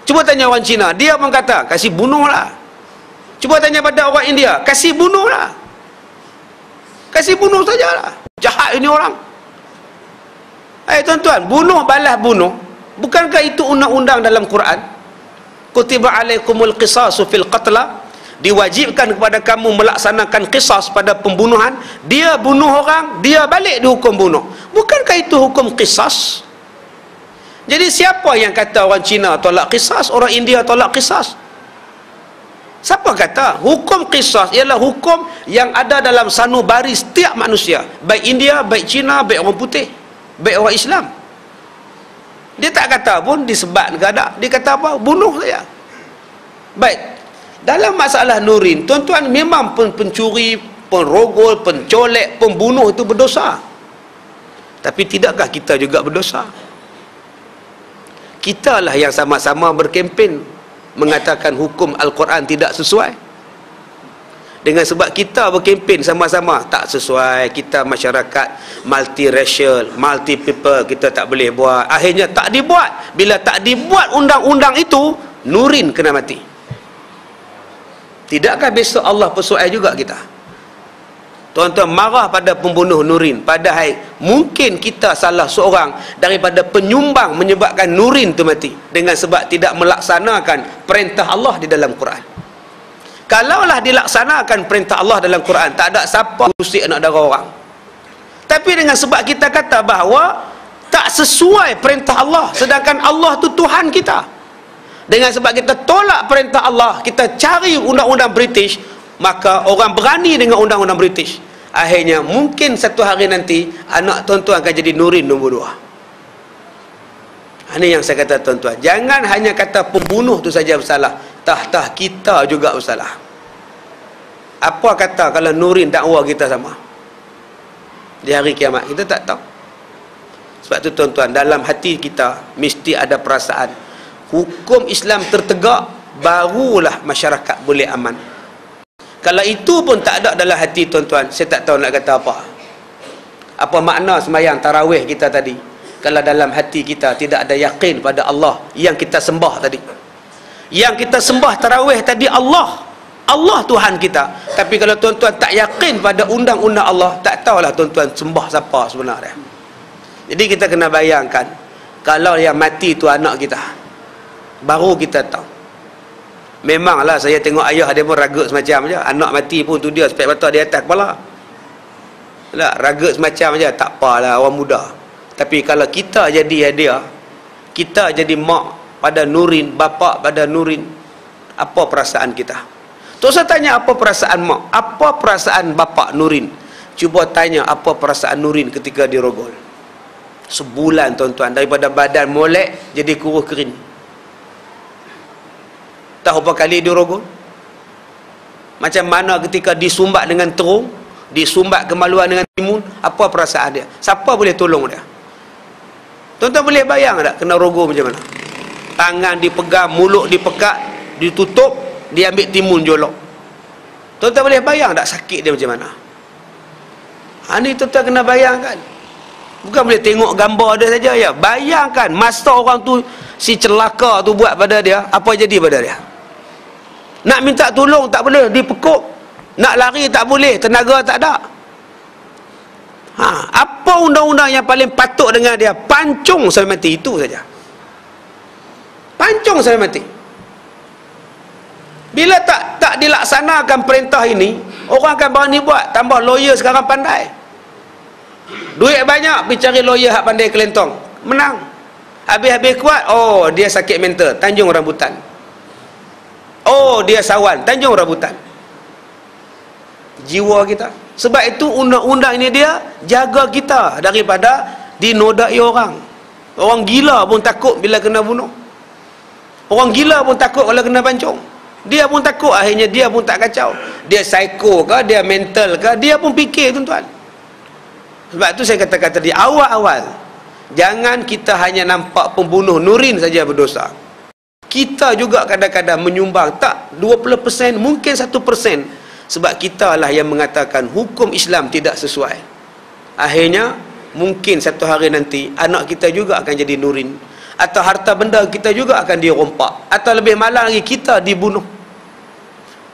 S1: Cuba tanya orang Cina, dia pun kata kasih bunuh lah. Cuba tanya pada orang India, kasih bunuh lah, kasih bunuh sajalah. Jahat ini orang. Tuan-tuan, bunuh balas bunuh, bukankah itu undang-undang dalam Quran? Kutiba alaikumul qisasu fil qatla, diwajibkan kepada kamu melaksanakan qisas pada pembunuhan. Dia bunuh orang, dia balik dihukum bunuh. Bukankah itu hukum qisas? Jadi siapa yang kata orang Cina tolak qisas, orang India tolak qisas? Siapa kata? Hukum qisas ialah hukum yang ada dalam sanubari setiap manusia, baik India, baik Cina, baik orang putih, baik orang Islam. Dia tak kata pun disebat ke ada. Dia kata apa? Bunuh saja. Baik. Dalam masalah Nurin, tuan-tuan, memang pencuri, penrogol, pencolek, pembunuh itu berdosa. Tapi tidakkah kita juga berdosa? Kita lah yang sama-sama berkempen mengatakan hukum Al-Quran tidak sesuai. Dengan sebab kita berkempen sama-sama tak sesuai, kita masyarakat multiracial, multi people, kita tak boleh buat. Akhirnya tak dibuat. Bila tak dibuat undang-undang itu, Nurin kena mati. Tidakkah besok Allah persoal juga kita? Tuan-tuan marah pada pembunuh Nurin, padahal mungkin kita salah seorang daripada penyumbang menyebabkan Nurin itu mati dengan sebab tidak melaksanakan perintah Allah di dalam Quran. Kalaulah dilaksanakan perintah Allah dalam Quran, tak ada siapa usik anak dara orang. Tapi dengan sebab kita kata bahawa tak sesuai perintah Allah, sedangkan Allah tu Tuhan kita, dengan sebab kita tolak perintah Allah, kita cari undang-undang British, maka orang berani dengan undang-undang British. Akhirnya mungkin satu hari nanti anak tuan-tuan akan jadi Nurin nombor 2. Ini yang saya kata tuan-tuan, jangan hanya kata pembunuh tu saja bersalah, tah kita juga bersalah. Apa kata kalau Nurin dakwa kita sama di hari kiamat? Kita tak tahu. Sebab tu tuan-tuan, dalam hati kita mesti ada perasaan hukum Islam tertegak, barulah masyarakat boleh aman. Kalau itu pun tak ada dalam hati tuan-tuan, saya tak tahu nak kata apa. Apa makna sembahyang tarawih kita tadi kalau dalam hati kita tidak ada yakin pada Allah yang kita sembah tadi? Yang kita sembah tarawih tadi Allah Tuhan kita. Tapi kalau tuan-tuan tak yakin pada undang-undang Allah, tak tahulah tuan-tuan sembah siapa sebenarnya. Jadi kita kena bayangkan, kalau yang mati tu anak kita, baru kita tahu. Memanglah saya tengok ayah dia pun ragut semacam je. Anak mati pun tu dia spek mata di atas kepala. Tak, ragut semacam je. Tak apalah, orang muda. Tapi kalau kita jadi dia, kita jadi mak pada Nurin, bapa pada Nurin, apa perasaan kita? Tu saya tanya apa perasaan mak, apa perasaan bapa Nurin. Cuba tanya apa perasaan Nurin ketika dirogol. Sebulan tuan-tuan, daripada badan molek jadi kurus kering. Tahu berapa kali dirogol? Macam mana ketika disumbat dengan terung, disumbat kemaluan dengan timun, apa perasaan dia? Siapa boleh tolong dia? Tuan-tuan boleh bayang tak kena rogol macam mana? Tangan dipegang, mulut dipekat, ditutup, dia ambil timun jolok. Tuan-tuan boleh bayang tak sakit dia macam mana? Ini tuan-tuan kena bayangkan. Bukan boleh tengok gambar dia saja ya. Bayangkan masa orang tu, si celaka tu buat pada dia, apa jadi pada dia? Nak minta tolong tak boleh, dipekuk. Nak lari tak boleh, tenaga tak ada. Apa undang-undang yang paling patut dengan dia? Pancung sampai mati, itu saja. Pancung sampai mati. Bila tak dilaksanakan perintah ini, orang akan berani buat. Tambah lawyer sekarang pandai. Duit banyak, pergi cari lawyer hak pandai kelentong, menang. Habis-habis kuat, oh dia sakit mental, Tanjung Rambutan. Oh dia sawan, Tanjung Rambutan. Jiwa kita. Sebab itu undang-undang ini dia jaga kita daripada dinodai orang. Orang gila pun takut bila kena bunuh. Orang gila pun takut kalau kena pancung. Dia pun takut, akhirnya dia pun tak kacau. Dia psycho ke, dia mental ke, dia pun fikir tuan-tuan. Sebab tu saya katakan tadi awal-awal, jangan kita hanya nampak pembunuh Nurin saja berdosa. Kita juga kadang-kadang menyumbang, tak 20%, mungkin 1%. Sebab kita lah yang mengatakan hukum Islam tidak sesuai. Akhirnya mungkin satu hari nanti anak kita juga akan jadi Nurin, atau harta benda kita juga akan dirompak, atau lebih malang lagi kita dibunuh.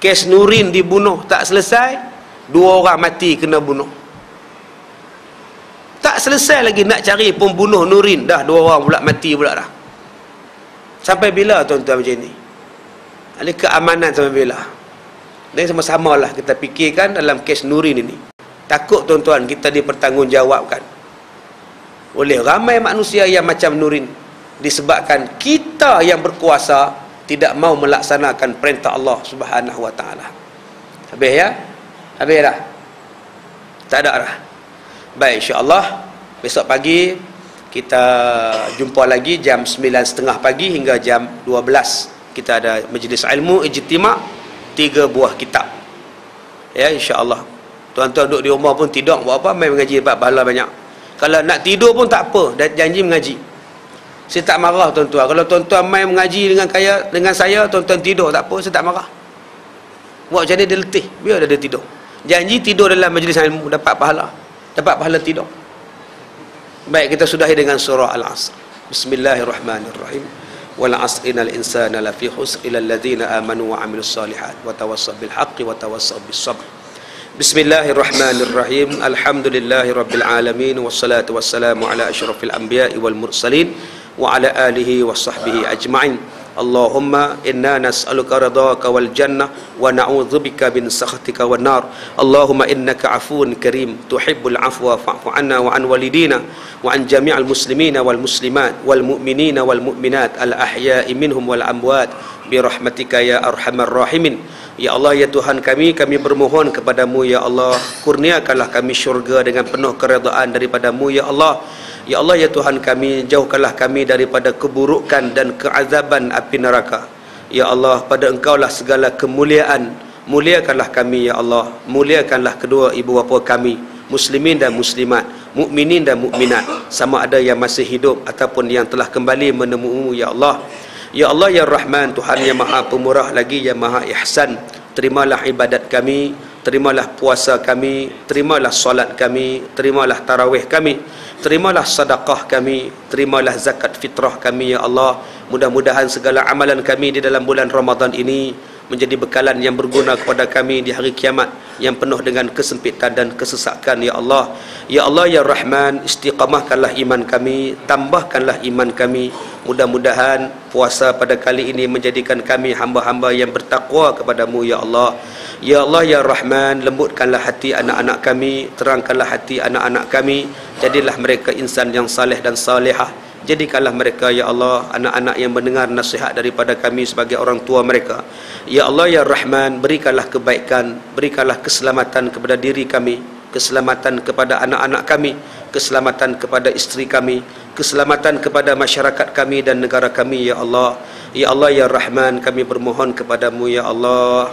S1: Kes Nurin dibunuh tak selesai, 2 orang mati kena bunuh. Tak selesai lagi nak cari pembunuh Nurin, dah 2 orang pula mati pula dah. Sampai bila tuan-tuan macam ni? Ada keamanan sampai bila? Dan sama-sama lah kita fikirkan dalam kes Nurin ini. Takut tuan-tuan kita dipertanggungjawabkan oleh ramai manusia yang macam Nurin. disebabkan kita yang berkuasa tidak mau melaksanakan perintah Allah Subhanahu wa taala. Habis ya? Habis dah? Tak ada dah. Baik, insya-Allah besok pagi kita jumpa lagi jam 9.30 pagi hingga jam 12. Kita ada majlis ilmu ijtima' 3 buah kitab. Ya, insya-Allah. Tuan-tuan duduk di rumah pun tidur buat apa? Main mengaji, dapat pahala banyak. Kalau nak tidur pun tak apa, dah janji mengaji. Saya tak marah tuan-tuan. Kalau tuan-tuan main mengaji dengan saya, tuan-tuan tidur tak apa, saya tak marah. Buat macam ni dia letih, biar dia tidur. Janji tidur dalam majlis ilmu dapat pahala. Dapat pahala tidur. Baik, kita sudahi dengan surah Al-Asr. Bismillahirrahmanirrahim. Wal 'asr innal insana lafi khusr illa alladhina amanu wa 'amilus solihat wa tawassaw bil haqqi wa tawassaw bis sabr. Bismillahirrahmanirrahim. Alhamdulillahirabbil alamin wassalatu wassalamu ala asyrafil anbiya'i wal mursalin wa ala alihi wa sahbihi ajma'in. Allahumma inna nas'aluka ridhaka wal jannah wa na'udzubika min sakhatika wan nar. Allahumma innaka 'afuwun karim tuhibbul 'afwa fa'fu 'anna wa 'an walidina wa 'an jami'al muslimina wal muslimat wal mu'minina wal mu'minat al ahya'i minhum wal amwat bi rahmatika ya arhamar rahimin. Ya Allah, ya Tuhan kami bermohon kepadamu ya Allah, kurniakanlah kami syurga dengan penuh keredaan daripadamu ya Allah. Ya Allah, ya Tuhan kami, jauhkanlah kami daripada keburukan dan keazaban api neraka. Ya Allah, pada Engkaulah segala kemuliaan. Muliakanlah kami ya Allah, muliakanlah kedua ibu bapa kami, muslimin dan muslimat, mukminin dan mukminat, sama ada yang masih hidup ataupun yang telah kembali menemuimu ya Allah. Ya Allah, ya Rahman, Tuhan yang Maha Pemurah lagi yang Maha Ihsan, terimalah ibadat kami, terimalah puasa kami, terimalah solat kami, terimalah tarawih kami, terimalah sedekah kami, terimalah zakat fitrah kami ya Allah. Mudah-mudahan segala amalan kami di dalam bulan Ramadan ini menjadi bekalan yang berguna kepada kami di hari kiamat yang penuh dengan kesempitan dan kesesakan ya Allah. Ya Allah, ya Rahman, istiqamahkanlah iman kami, tambahkanlah iman kami. Mudah-mudahan puasa pada kali ini menjadikan kami hamba-hamba yang bertakwa kepadamu ya Allah. Ya Allah, ya Rahman, lembutkanlah hati anak-anak kami, terangkanlah hati anak-anak kami, jadilah mereka insan yang saleh dan salihah. Jadikanlah mereka ya Allah anak-anak yang mendengar nasihat daripada kami sebagai orang tua mereka. Ya Allah, ya Rahman, berikanlah kebaikan, berikanlah keselamatan kepada diri kami, keselamatan kepada anak-anak kami, keselamatan kepada isteri kami, keselamatan kepada masyarakat kami dan negara kami ya Allah. Ya Allah, ya Rahman, kami bermohon kepadamu ya Allah,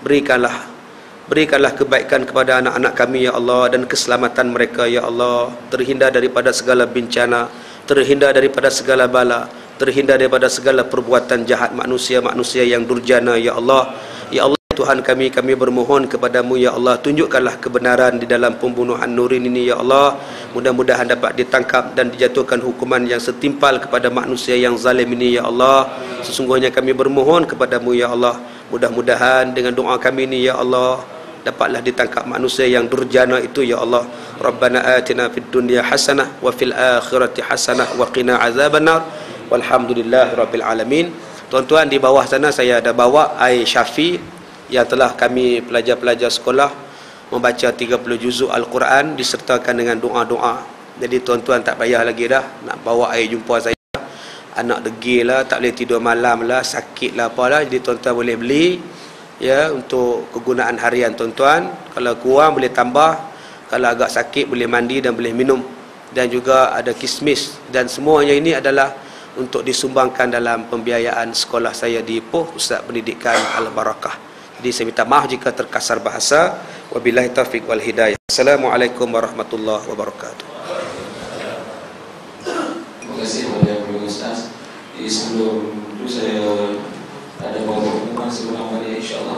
S1: berikanlah kebaikan kepada anak-anak kami ya Allah dan keselamatan mereka ya Allah, terhindar daripada segala bencana, terhindar daripada segala bala, terhindar daripada segala perbuatan jahat manusia-manusia yang durjana ya Allah. Ya Allah, Tuhan kami bermohon kepadamu ya Allah, tunjukkanlah kebenaran di dalam pembunuhan Nurin ini ya Allah. Mudah-mudahan dapat ditangkap dan dijatuhkan hukuman yang setimpal kepada manusia yang zalim ini ya Allah. Sesungguhnya kami bermohon kepadamu ya Allah, mudah-mudahan dengan doa kami ini ya Allah dapatlah ditangkap manusia yang durjana itu ya Allah. Rabbana atina fid dunya hasanah wa fil akhirati hasanah wa qina azabannar. Walhamdulillahirabbil alamin. Tuan-tuan, di bawah sana saya ada bawa air syafi yang telah kami pelajar-pelajar sekolah membaca 30 juzuk Al-Quran disertakan dengan doa-doa. Jadi tuan-tuan tak payah lagi dah nak bawa air jumpa saya. Anak degil lah, tak boleh tidur malam lah, sakit lah apalah. Jadi tuan-tuan boleh beli ya untuk kegunaan harian tuan-tuan. Kalau kurang boleh tambah, kalau agak sakit boleh mandi dan boleh minum. Dan juga ada kismis, dan semuanya ini adalah untuk disumbangkan dalam pembiayaan sekolah saya di Ipoh, Pusat Pendidikan Al-Barakah. Jadi saya minta maaf jika terkasar bahasa. Wabillahi taufiq wal hidayah. Assalamualaikum warahmatullahi wabarakatuh.
S2: Terima kasih kepada Ustaz. Sebelum itu saya ada beberapa pengumuman sebelum insya-Allah.